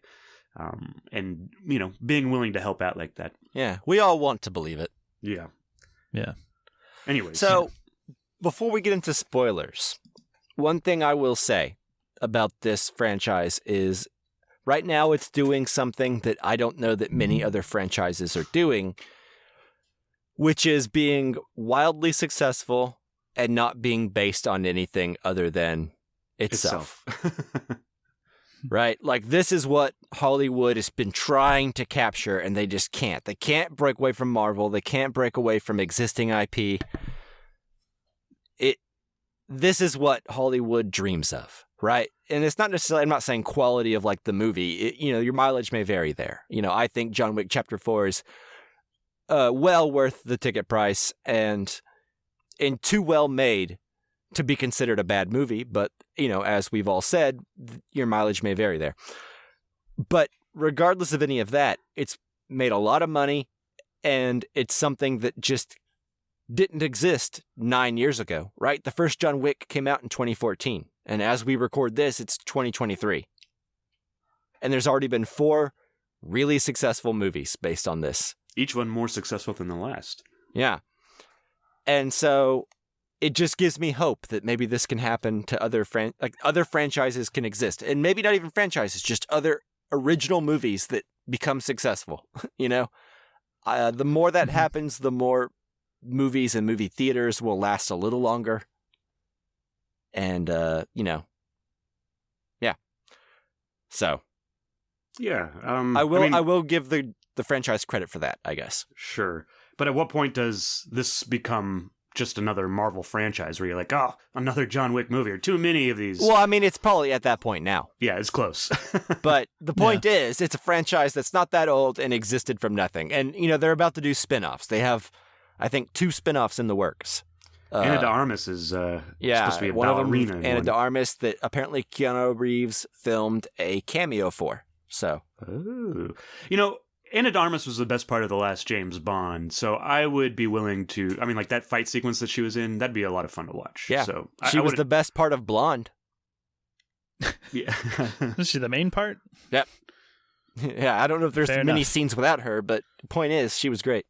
and you know, being willing to help out like that. Yeah, we all want to believe it. Yeah. Yeah. Anyways, So, before we get into spoilers, one thing I will say about this franchise is right now it's doing something that I don't know that many other franchises are doing, which is being wildly successful and not being based on anything other than itself. Right? Like, this is what Hollywood has been trying to capture, and they just can't. They can't break away from Marvel. They can't break away from existing IP. This is what Hollywood dreams of, right? And it's not necessarily, I'm not saying quality of, like, the movie. You know, your mileage may vary there. You know, I think John Wick Chapter 4 is well worth the ticket price and too well made to be considered a bad movie, but, you know, as we've all said, your mileage may vary there. But regardless of any of that, it's made a lot of money, and it's something that just didn't exist 9 years ago, right? The first John Wick came out in 2014, and as we record this, it's 2023. And there's already been 4 really successful movies based on this. each one more successful than the last. Yeah. And so it just gives me hope that maybe this can happen to other franchises can exist, and maybe not even franchises, just other original movies that become successful. You know, the more that happens, the more movies and movie theaters will last a little longer. And you know, yeah. So yeah, I will give the franchise credit for that, I guess. Sure, but at what point does this become just another Marvel franchise where you're like, oh, another John Wick movie, or too many of these? Well, I mean, it's probably at that point now. Yeah, it's close. But the point is, it's a franchise that's not that old and existed from nothing. And, you know, they're about to do spin-offs. They have, I think, 2 spin-offs in the works. Ana de Armas is supposed to be a one of them, ballerina. Ana de Armas, that apparently Keanu Reeves filmed a cameo for. So, oh. You know, Ana de Armas was the best part of the last James Bond, so I would be willing to. I mean, like that fight sequence that she was in, that'd be a lot of fun to watch. Yeah, so she was the best part of Blonde. Yeah, is she the main part? Yep. Yeah, I don't know if there's Fair many enough. scenes without her, but the point is, she was great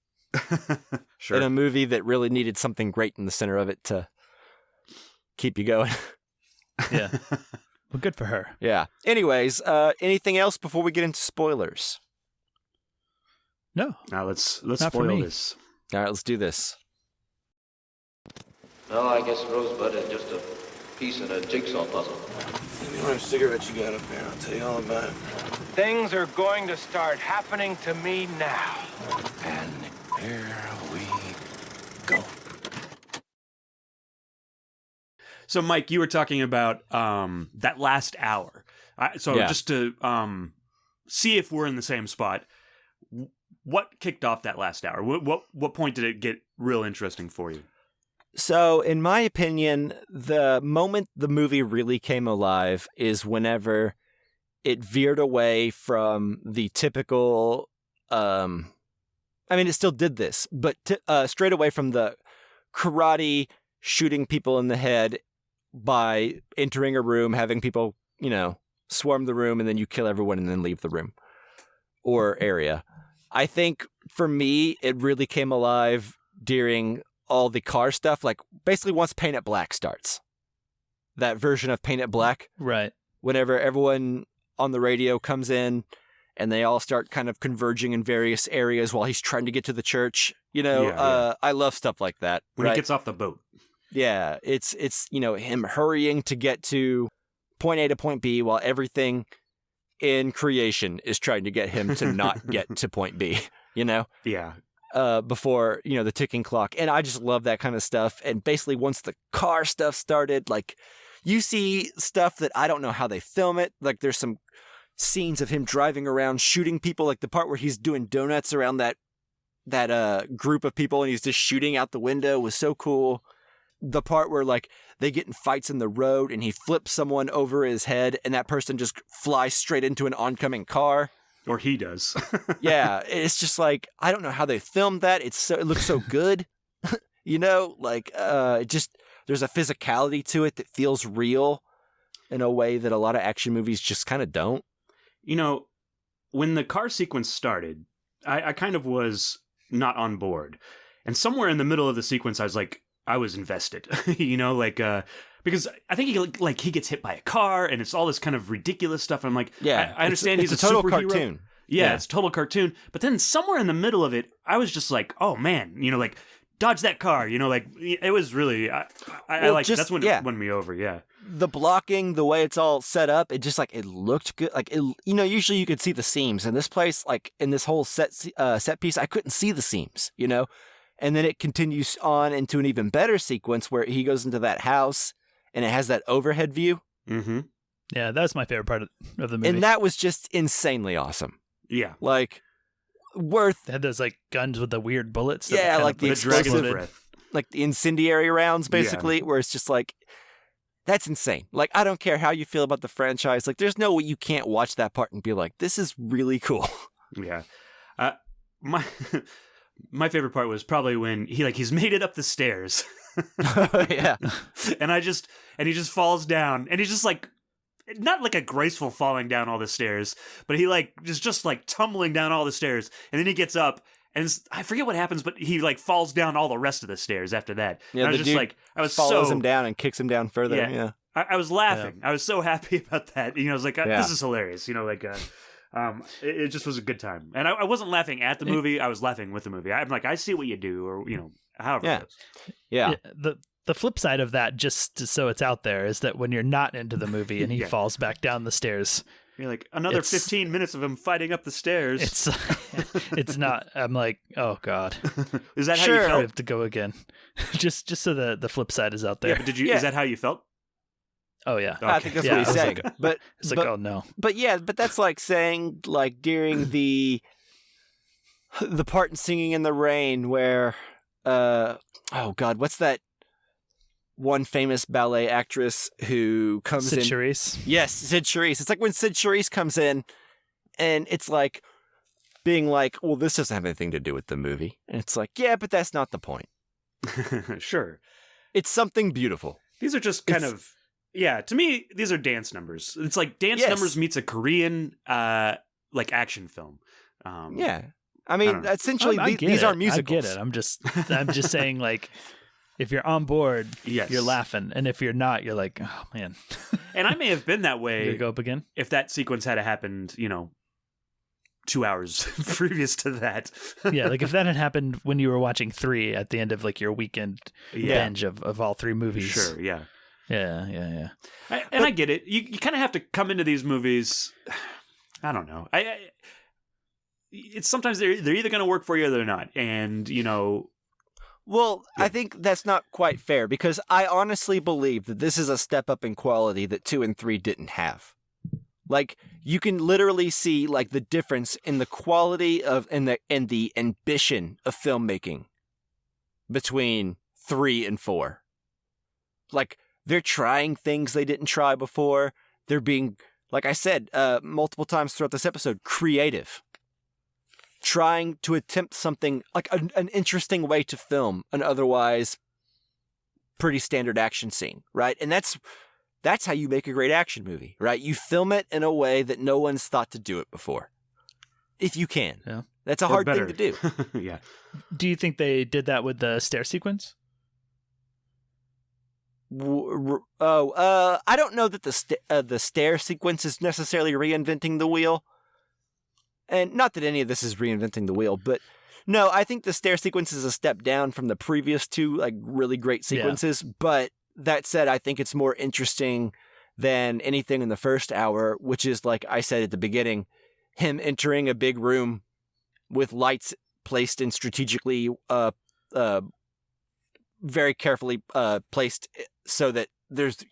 sure. in a movie that really needed something great in the center of it to keep you going. Yeah. Well, good for her. Yeah. Anyways, anything else before we get into spoilers? No. Now let's Not for spoil me. this. All right, let's do this. No, I guess Rosebud is just a piece in a jigsaw puzzle. Give me one cigarette you got up there. I'll tell you all about it. Things are going to start happening to me now. And here we go. So, Mike, you were talking about that last hour. Yeah. Just to see if we're in the same spot, what kicked off that last hour? What point did it get real interesting for you? So, in my opinion, the moment the movie really came alive is whenever it veered away from the typical, I mean, it still did this, but straight away from the karate, shooting people in the head by entering a room, having people, you know, swarm the room, and then you kill everyone and then leave the room or area. I think for me, it really came alive during all the car stuff, like basically once Paint It Black starts. That version of Paint It Black. Right. Whenever everyone on the radio comes in and they all start kind of converging in various areas while he's trying to get to the church. You know, Yeah. I love stuff like that. When right? he gets off the boat. Yeah, it's you know, him hurrying to get to point A to point B while everything in creation is trying to get him to not get to point B, you know? Yeah. Before, you know, the ticking clock. And I just love that kind of stuff. And basically once the car stuff started, like, you see stuff that I don't know how they film it. Like, there's some scenes of him driving around shooting people, like the part where he's doing donuts around that group of people and he's just shooting out the window was so cool. The part where like they get in fights in the road and he flips someone over his head and that person just flies straight into an oncoming car. Or he does. Yeah, it's just like, I don't know how they filmed that. It looks so good. Like there's a physicality to it that feels real in a way that a lot of action movies just kind of don't. When the car sequence started, I kind of was not on board. And somewhere in the middle of the sequence, I was invested, because I think he gets hit by a car and it's all this kind of ridiculous stuff. I'm like, yeah, I understand he's a total superhero. Cartoon. Yeah, it's a total cartoon. But then somewhere in the middle of it, I was just like, oh man, dodge that car. It was really, that's when it won me over. Yeah. The blocking, the way it's all set up, it just it looked good. Usually you could see the seams. In this place, in this whole set piece, I couldn't see the seams, And then it continues on into an even better sequence where he goes into that house and it has that overhead view. Mm-hmm. Yeah, that was my favorite part of the movie. And that was just insanely awesome. Yeah. Worth. They had those guns with the weird bullets. Yeah, the dragon's breath. Like the incendiary rounds, basically, where it's just that's insane. I don't care how you feel about the franchise. There's no way you can't watch that part and be like, this is really cool. Yeah. My favorite part was probably when he's made it up the stairs. Yeah. And he just falls down and he's just not like a graceful falling down all the stairs, but he is just tumbling down all the stairs. And then he gets up and I forget what happens, but he falls down all the rest of the stairs after that. Yeah, and I was just I was follows him down and kicks him down further. Yeah. I was laughing. Yeah. I was so happy about that. I was like, this is hilarious. It just was a good time. And I wasn't laughing at the movie. I was laughing with the movie. I'm like, I see what you do, or, however it goes. Yeah. The flip side of that, just so it's out there, is that when you're not into the movie and he falls back down the stairs, you're like, another 15 minutes of him fighting up the stairs. It's not. I'm like, oh God. Is that how you felt? I have to go again. just so the flip side is out there. Yeah, but is that how you felt? Oh yeah, okay. I think that's what he's saying. But it's oh no. But that's saying during the part in Singing in the Rain where oh God, what's that one famous ballet actress who comes in? Sid Charisse. Yes, Sid Charisse. It's when Sid Charisse comes in, and it's being well, this doesn't have anything to do with the movie, and it's yeah, but that's not the point. Sure, it's something beautiful. These are just kind of. Yeah, to me, these are dance numbers. It's dance numbers meets a Korean action film. Yeah, I mean, essentially, these are musicals. I get it. I'm just saying, if you're on board, you're laughing, and if you're not, you're like, oh man. And I may have been that way. You go up again if that sequence had happened, 2 hours previous to that. Yeah, if that had happened when you were watching 3 at the end of your weekend binge of all 3 movies. Sure, yeah. Yeah. I get it. You kind of have to come into these movies. I don't know. It's sometimes they're either going to work for you or they're not, and Well, I think that's not quite fair because I honestly believe that this is a step up in quality that 2 and 3 didn't have. You can literally see the difference in the quality of and the ambition of filmmaking between 3 and 4. They're trying things they didn't try before. They're being, like I said multiple times throughout this episode, creative. Trying to attempt something an interesting way to film an otherwise pretty standard action scene, right? And that's how you make a great action movie, right? You film it in a way that no one's thought to do it before. If you can. Yeah. That's a hard thing to do. Yeah. Do you think they did that with the stair sequence? I don't know that the stair sequence is necessarily reinventing the wheel. And not that any of this is reinventing the wheel, but no, I think the stair sequence is a step down from the previous 2 really great sequences. Yeah. But that said, I think it's more interesting than anything in the first hour, which is, like I said at the beginning, him entering a big room with lights placed in strategically, very carefully placed so that there's,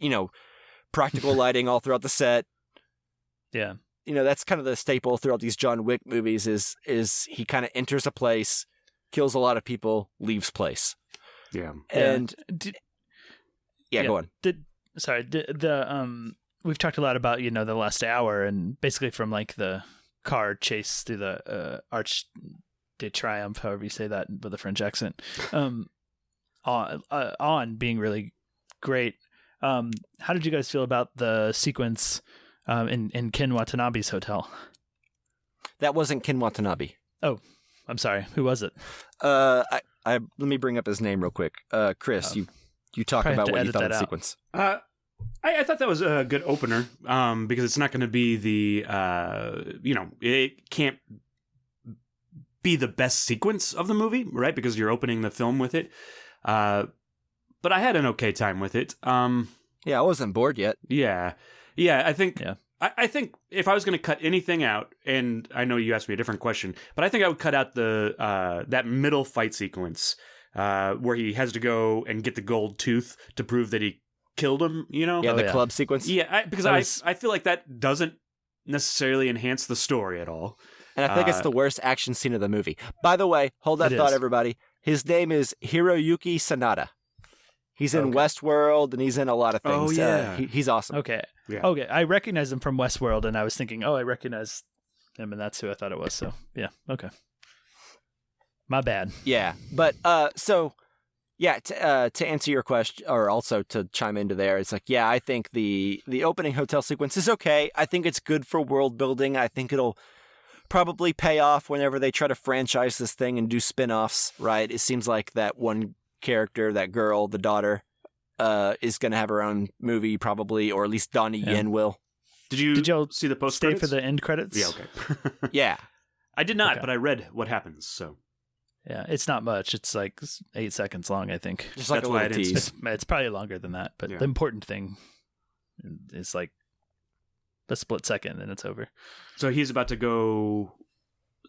practical lighting all throughout the set. Yeah. that's kind of the staple throughout these John Wick movies is he kind of enters a place, kills a lot of people, leaves place. Yeah. And go on. We've talked a lot about, the last hour, and basically from like the car chase through the Arch de Triomphe, however you say that with a French accent, on being really great. How did you guys feel about the sequence in Ken Watanabe's hotel? That wasn't Ken Watanabe. Oh, I'm sorry. Who was it? Let me bring up his name real quick. Chris, you talk about what you thought of the sequence. I thought that was a good opener because it's not going to be it can't be the best sequence of the movie, right? Because you're opening the film with it. But I had an okay time with it. I wasn't bored yet. Yeah. I think. Yeah. I think if I was going to cut anything out, and I know you asked me a different question, but I think I would cut out the that middle fight sequence where he has to go and get the gold tooth to prove that he killed him. Yeah, the club sequence. Yeah, because I feel like that doesn't necessarily enhance the story at all. And I think it's the worst action scene of the movie. By the way, hold that thought, everybody. His name is Hiroyuki Sanada. He's in Westworld, and he's in a lot of things. Oh, yeah. He's awesome. Okay. Yeah. Okay. I recognize him from Westworld, and I was thinking, I recognize him, and that's who I thought it was. So, yeah. Okay. My bad. Yeah. But, to answer your question, or also to chime into there, it's like, I think the opening hotel sequence is okay. I think it's good for world building. I think it'll probably pay off whenever they try to franchise this thing and do spin-offs, right? It seems like that one character, that girl, the daughter, is going to have her own movie probably, or at least Donnie Yen will. Did you see the post stay credits? for the end credits? Yeah, okay. Yeah. I did not, but I read what happens, so. Yeah, it's not much. It's like 8 seconds long, I think. Just like a little tease. It's probably longer than that, but the important thing is like a split second and it's over. So he's about to go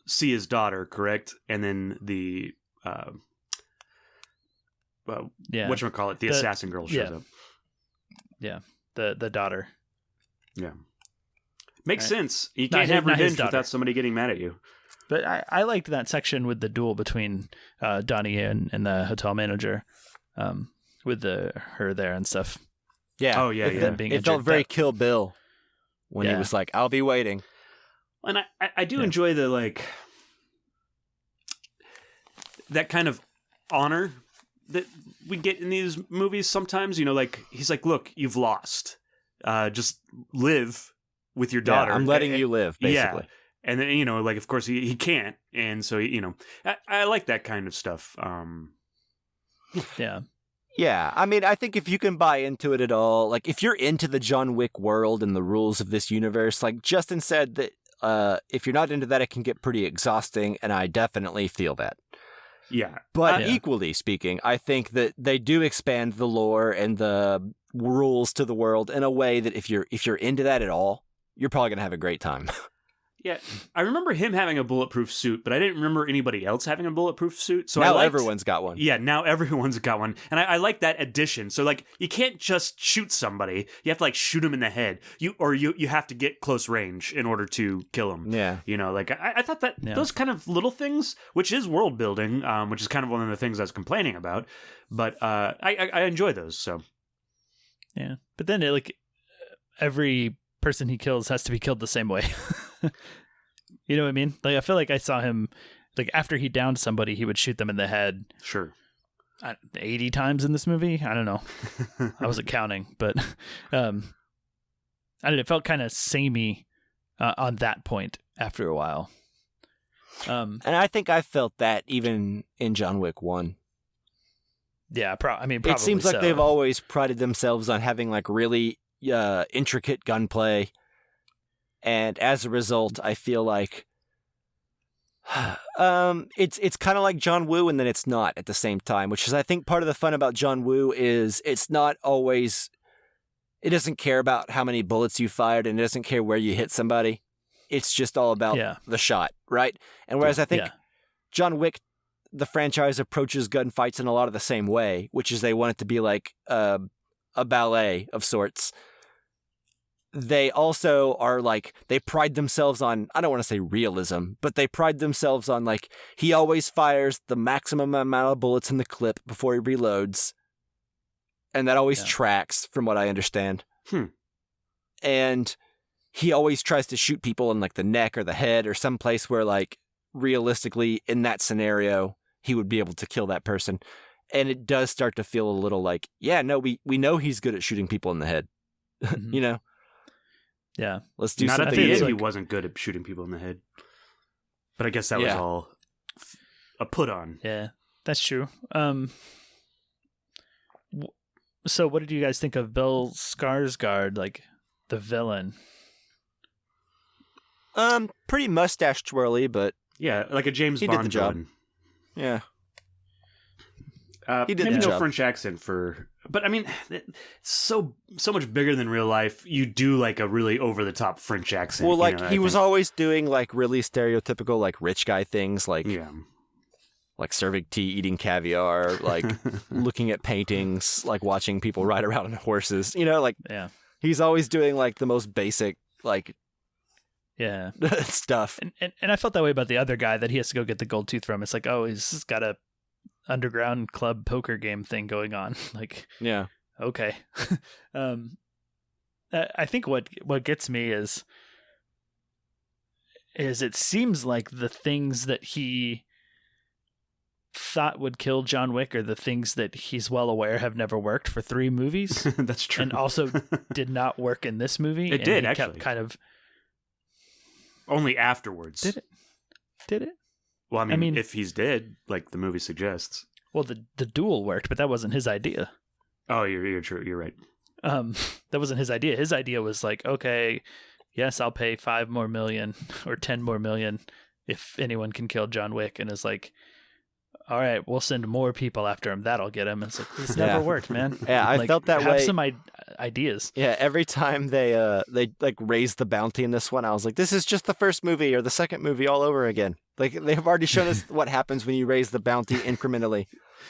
see his daughter, correct? And then the whatchamacallit, the assassin girl shows up. Yeah, the daughter. Yeah. Makes sense. You can't have revenge without somebody getting mad at you. But I liked that section with the duel between Donnie and the hotel manager, with her there and stuff. Yeah. Oh, yeah, It felt very Kill Bill when he was like, I'll be waiting. And I do enjoy the, like, that kind of honor that we get in these movies sometimes. Like, he's like, look, you've lost. Just live with your daughter. I'm letting you live, basically. Yeah. And then, like, of course, he can't. And so, I like that kind of stuff. Yeah. Yeah. I mean, I think if you can buy into it at all, like, if you're into the John Wick world and the rules of this universe, like Justin said, that if you're not into that, it can get pretty exhausting. And I definitely feel that. Yeah. But equally speaking, I think that they do expand the lore and the rules to the world in a way that if you're into that at all, you're probably going to have a great time. Yeah, I remember him having a bulletproof suit, but I didn't remember anybody else having a bulletproof suit. So now everyone's got one. Yeah, now everyone's got one. And I like that addition. So, like, you can't just shoot somebody. You have to, like, shoot him in the head. You have to get close range in order to kill him. Yeah. I thought that those kind of little things, which is world building, which is kind of one of the things I was complaining about. But I enjoy those, so. Yeah. But then, every person he kills has to be killed the same way. You know what I mean? Like, I feel like I saw him, like, after he downed somebody, he would shoot them in the head. Sure. 80 times in this movie? I don't know. I wasn't counting, but I don't know, it felt kind of samey on that point after a while. And I think I felt that even in John Wick 1. Yeah, probably it seems like so. They've always prided themselves on having, like, really intricate gunplay. And as a result, I feel like it's kind of like John Woo, and then it's not at the same time, which is, I think, part of the fun about John Woo is it's not always, it doesn't care about how many bullets you fired, and it doesn't care where you hit somebody. It's just all about the shot, right? And whereas I think John Wick, the franchise approaches gunfights in a lot of the same way, which is they want it to be like a ballet of sorts. they also are like, they pride themselves on, I don't want to say realism, but they pride themselves on like, he always fires the maximum amount of bullets in the clip before he reloads. And that always tracks from what I understand. And he always tries to shoot people in like the neck or the head or some place where like realistically in that scenario, he would be able to kill that person. And it does start to feel a little like, yeah, no, we know he's good at shooting people in the head, you know? Yeah. Let's do Not something. at the end, like, he wasn't good at shooting people in the head. But I guess that was all a put on. Yeah, that's true. So what did you guys think of Bill Skarsgård, like the villain? Pretty mustache twirly, but Yeah, like a James he Bond did the job. villain. Yeah. He did maybe the no job. French accent but I mean, it's so much bigger than real life. You do like a really over the top French accent. Well, like I he was think. always doing like really stereotypical like rich guy things, like Yeah. like serving tea, eating caviar, like looking at paintings, like watching people ride around on horses. You know, like he's always doing like the most basic like stuff. And I felt that way about the other guy that he has to go get the gold tooth from. It's like, oh, he's got a underground club poker game thing going on. Like, yeah, okay. I think what gets me is it seems like the things that he thought would kill John Wick are the things that he's well aware have never worked for 3 movies. That's true. And also did not work in this movie. It did, he actually. kept kind of only afterwards. Did it? Well, I mean, if he's dead, like the movie suggests. Well, the duel worked, but that wasn't his idea. Oh, you're true. You're right. That wasn't his idea. His idea was like, okay, yes, I'll pay $5 more million or $10 more million if anyone can kill John Wick. And it's like, all right, we'll send more people after him. That'll get him. It's like, this never worked, man. Yeah, I like, felt that have way. Some ideas. Yeah, every time they like raised the bounty in this one, I was like, this is just the first movie or the second movie all over again. Like they have already shown us what happens when you raise the bounty incrementally.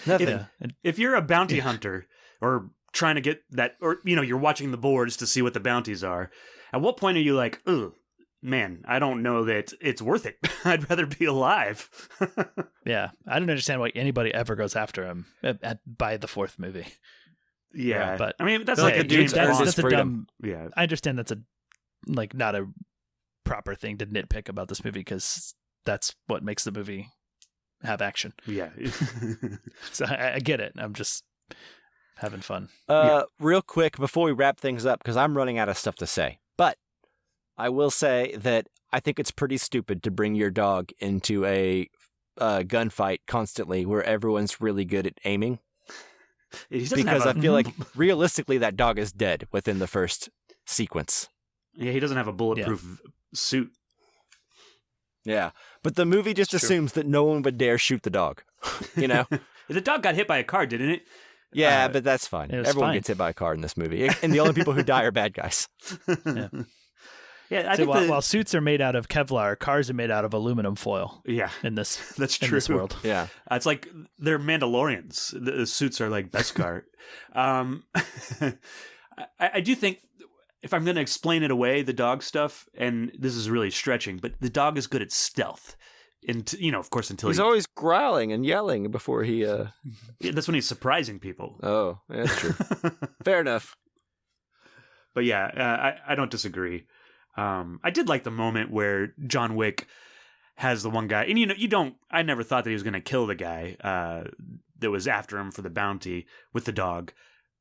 Nothing. If you're a bounty hunter or trying to get that, or you're watching the boards to see what the bounties are, at what point are you like, ugh, man, I don't know that it's worth it. I'd rather be alive. Yeah, I don't understand why anybody ever goes after him by the 4th movie. Yeah, but I mean that's like like a dude's that's earned his a freedom. dumb. Yeah, I understand that's a not a proper thing to nitpick about this movie because that's what makes the movie have action. Yeah. So I get it. I'm just having fun. Real quick before we wrap things up, because I'm running out of stuff to say, but I will say that I think it's pretty stupid to bring your dog into a gunfight constantly where everyone's really good at aiming. Because I feel like realistically that dog is dead within the first sequence. Yeah, he doesn't have a bulletproof suit. Yeah, but the movie just assumes that no one would dare shoot the dog, you know? The dog got hit by a car, didn't it? Yeah, but that's fine. Everyone gets hit by a car in this movie. And the only people who die are bad guys. Yeah. Yeah, I think while suits are made out of Kevlar, cars are made out of aluminum foil. Yeah, in this that's true. In this world, yeah, it's like they're Mandalorians. The suits are like Beskar. I do think if I'm going to explain it away, the dog stuff, and this is really stretching, but the dog is good at stealth. And of course, until he's always growling and yelling before he. Yeah, that's when he's surprising people. Oh, that's true. Fair enough. But yeah, I don't disagree. I did like the moment where John Wick has the one guy, and I never thought that he was going to kill the guy that was after him for the bounty with the dog.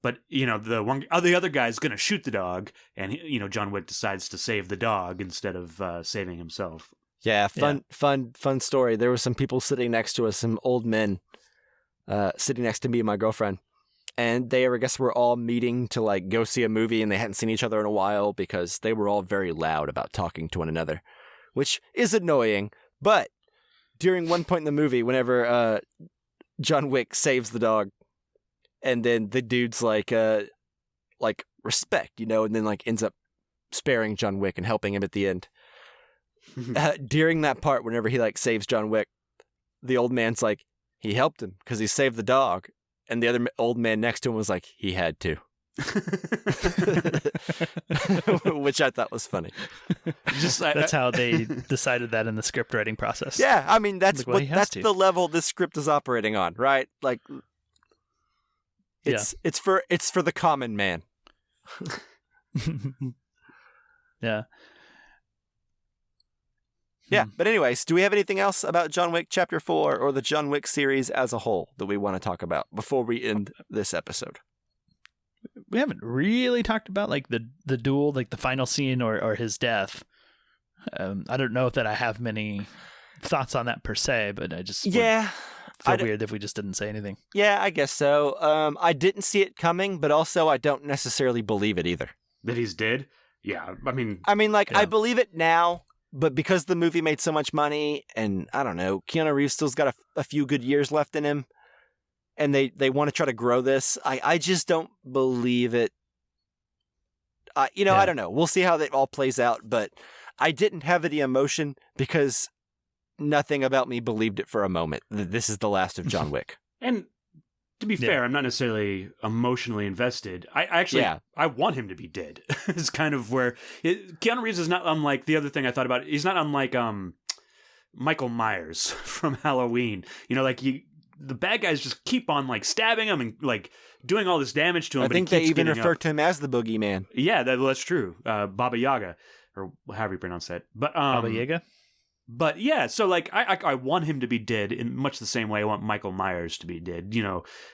But the other guy's going to shoot the dog, and John Wick decides to save the dog instead of saving himself. Yeah, fun story. There were some people sitting next to us, some old men, sitting next to me and my girlfriend, and they, I guess, were all meeting to like go see a movie, and they hadn't seen each other in a while because they were all very loud about talking to one another, which is annoying. But during one point in the movie, whenever John Wick saves the dog, and then the dude's like respect, and then like ends up sparing John Wick and helping him at the end. During that part, whenever he like saves John Wick, the old man's like, he helped him because he saved the dog. And the other old man next to him was like, he had to. which I thought was funny. That's how they decided that in the script writing process. Yeah, I mean that's Like, well, he has that's to. the level this script is operating on, right? Like, it's for the common man. Yeah. Yeah, but anyways, do we have anything else about John Wick Chapter 4 or the John Wick series as a whole that we want to talk about before we end this episode? We haven't really talked about like the duel, like the final scene or his death. I don't know that I have many thoughts on that per se, but I just feel weird if we just didn't say anything. Yeah, I guess so. I didn't see it coming, but also I don't necessarily believe it either. That he's dead? Yeah, I mean, I believe it now, but because the movie made so much money, and I don't know, Keanu Reeves still's got a few good years left in him, and they want to try to grow this. I just don't believe it. I don't know. We'll see how that all plays out, but I didn't have any emotion because nothing about me believed it for a moment. This is the last of John Wick. and to be fair, I'm not necessarily emotionally invested. I want him to be dead. It's kind of where Keanu Reeves is not unlike the other thing I thought about. He's not unlike Michael Myers from Halloween. The bad guys just keep on like stabbing him and like doing all this damage to him. I think they even refer to him as the boogeyman. Yeah, that's true. Baba Yaga, or however you pronounce that. But Baba Yaga. But yeah, so like I want him to be dead in much the same way I want Michael Myers to be dead,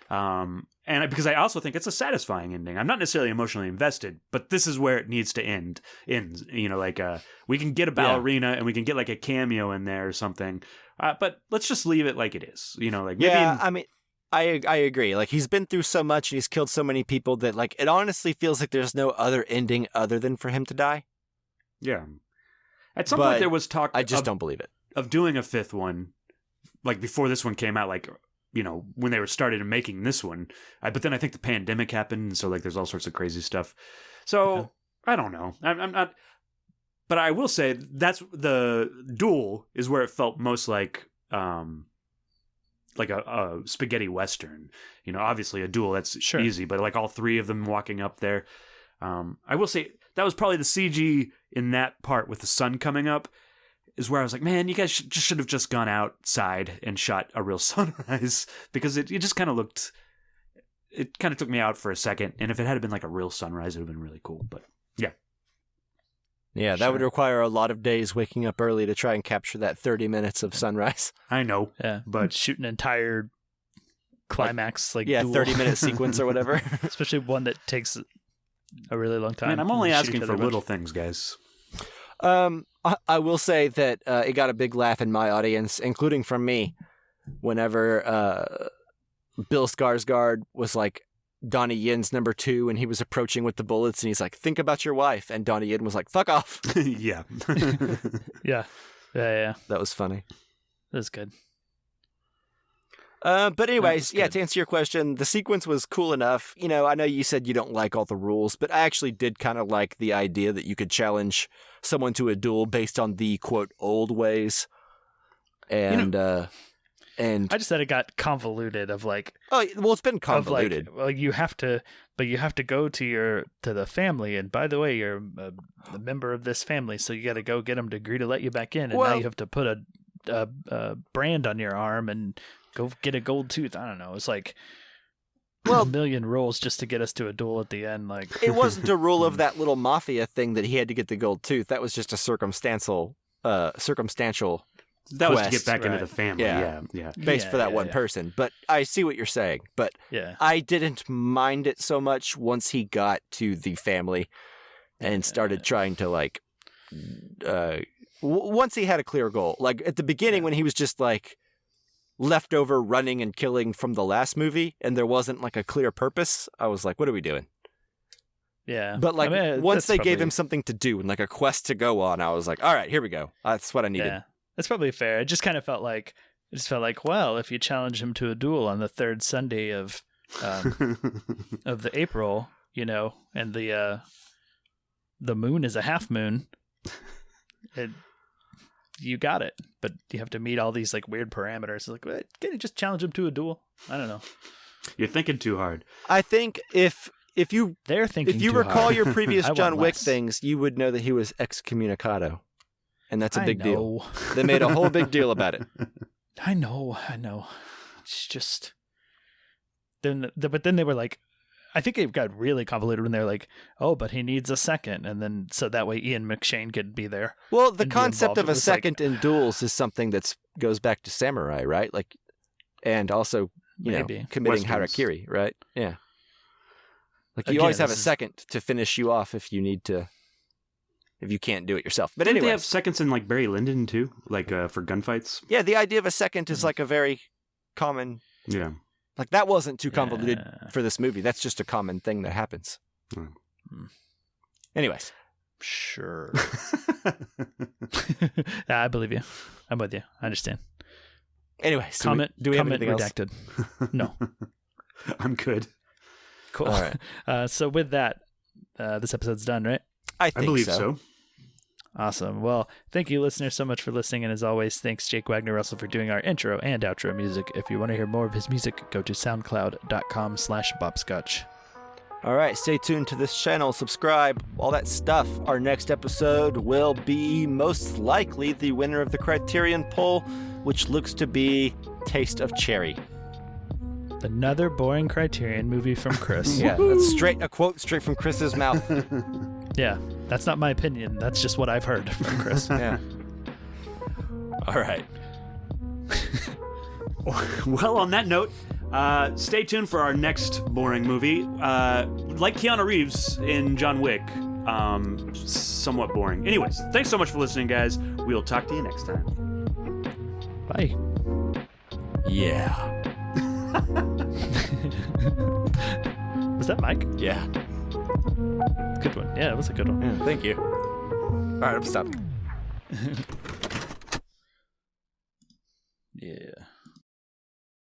and because I also think it's a satisfying ending. I'm not necessarily emotionally invested, but this is where it needs to end. We can get a ballerina and we can get like a cameo in there or something, but let's just leave it like it is. I mean, I agree. Like he's been through so much and he's killed so many people that like it honestly feels like there's no other ending other than for him to die. Yeah. At some point, there was talk. I just don't believe it. Of doing a fifth one, like before this one came out, like when they were started making this one. But then I think the pandemic happened, and so like there's all sorts of crazy stuff. So I don't know. I'm not. But I will say that's the duel is where it felt most like a spaghetti western. Obviously a duel that's easy, but like all three of them walking up there. I will say that was probably the CG in that part with the sun coming up is where I was like, man, you guys should have just gone outside and shot a real sunrise because it just kind of looked, it kind of took me out for a second. And if it had been like a real sunrise, it would have been really cool. But yeah. Yeah, that would require a lot of days waking up early to try and capture that 30 minutes of sunrise. I know. Yeah, but shoot an entire climax duel. 30-minute sequence or whatever. Especially one that takes a really long time. Man, I'm only asking for little things, guys. I will say that it got a big laugh in my audience, including from me, whenever Bill Skarsgård was like Donnie Yen's number 2 and he was approaching with the bullets and he's like, think about your wife. And Donnie Yen was like, fuck off. Yeah. Yeah. That was funny. That's good. But anyways, to answer your question, the sequence was cool enough. I know you said you don't like all the rules, but I actually did kind of like the idea that you could challenge someone to a duel based on the quote old ways. And and I just said it got convoluted of like, it's been convoluted. You have to go to the family, and by the way, you're a member of this family, so you got to go get them to agree to let you back in, and now you have to put a brand on your arm and go get a gold tooth. I don't know. It's like a million rules just to get us to a duel at the end. Like it wasn't a rule of that little mafia thing that he had to get the gold tooth. That was just a circumstantial. That quest, was to get back into the family. Yeah. Based for that one person. But I see what you're saying. But I didn't mind it so much once he got to the family and started trying to like. Once he had a clear goal, like at the beginning when he was just like. Leftover running and killing from the last movie and there wasn't like a clear purpose, I was like, what are we doing? Yeah. But like once they gave him something to do and like a quest to go on, I was like, all right, here we go. That's what I needed. Yeah, that's probably fair. It just kind of felt like, well, if you challenge him to a duel on the third Sunday of the April, and the moon is a half moon, you got it, but you have to meet all these like weird parameters. Like, can you just challenge him to a duel? I don't know. You're thinking too hard. I think if if you They're thinking. if you too recall hard. your previous I want John Wick less. things, you would know that he was excommunicado, and that's a I big deal. know. They made a whole big deal about it. I know. It's just but then they were like, I think it got really convoluted when they were like, oh, but he needs a second, and then so that way Ian McShane could be there. Well, the and be concept involved. of It a was like- second in duels is something that goes back to samurai, right? Like, and also Maybe. committing Westerns. harakiri, right? Yeah. Like you Again, always have a this is- second to finish you off if you can't do it yourself. But Didn't anyway, they have seconds in like Barry Lyndon too, like for gunfights? yeah, the idea of a second is like a very common. Yeah. Like that wasn't too convoluted Yeah. for this movie. That's just a common thing that happens. Hmm. Anyways, Sure. I believe you. I'm with you. I understand. anyways, Comment. do we have comment anything else? redacted. No. I'm good. Cool. All right. So with that, this episode's done, right? I I think believe so. so. Awesome. Well, thank you, listeners, so much for listening. And as always, thanks Jake Wagner Russell for doing our intro and outro music. If you want to hear more of his music, go to soundcloud.com/bobscotch. All right, stay tuned to this channel, subscribe, all that stuff. Our next episode will be most likely the winner of the Criterion poll, which looks to be Taste of Cherry. Another boring Criterion movie from Chris. Yeah, that's a quote straight from Chris's mouth. Yeah, that's not my opinion. That's just what I've heard from Chris. Yeah. All right. Well, on that note, stay tuned for our next boring movie. Like Keanu Reeves in John Wick, somewhat boring. Anyways, thanks so much for listening, guys. We'll talk to you next time. Bye. Yeah. Was that Mike? Yeah. Good one. Yeah, it was a good one. Thank you. All right, I'm stopping.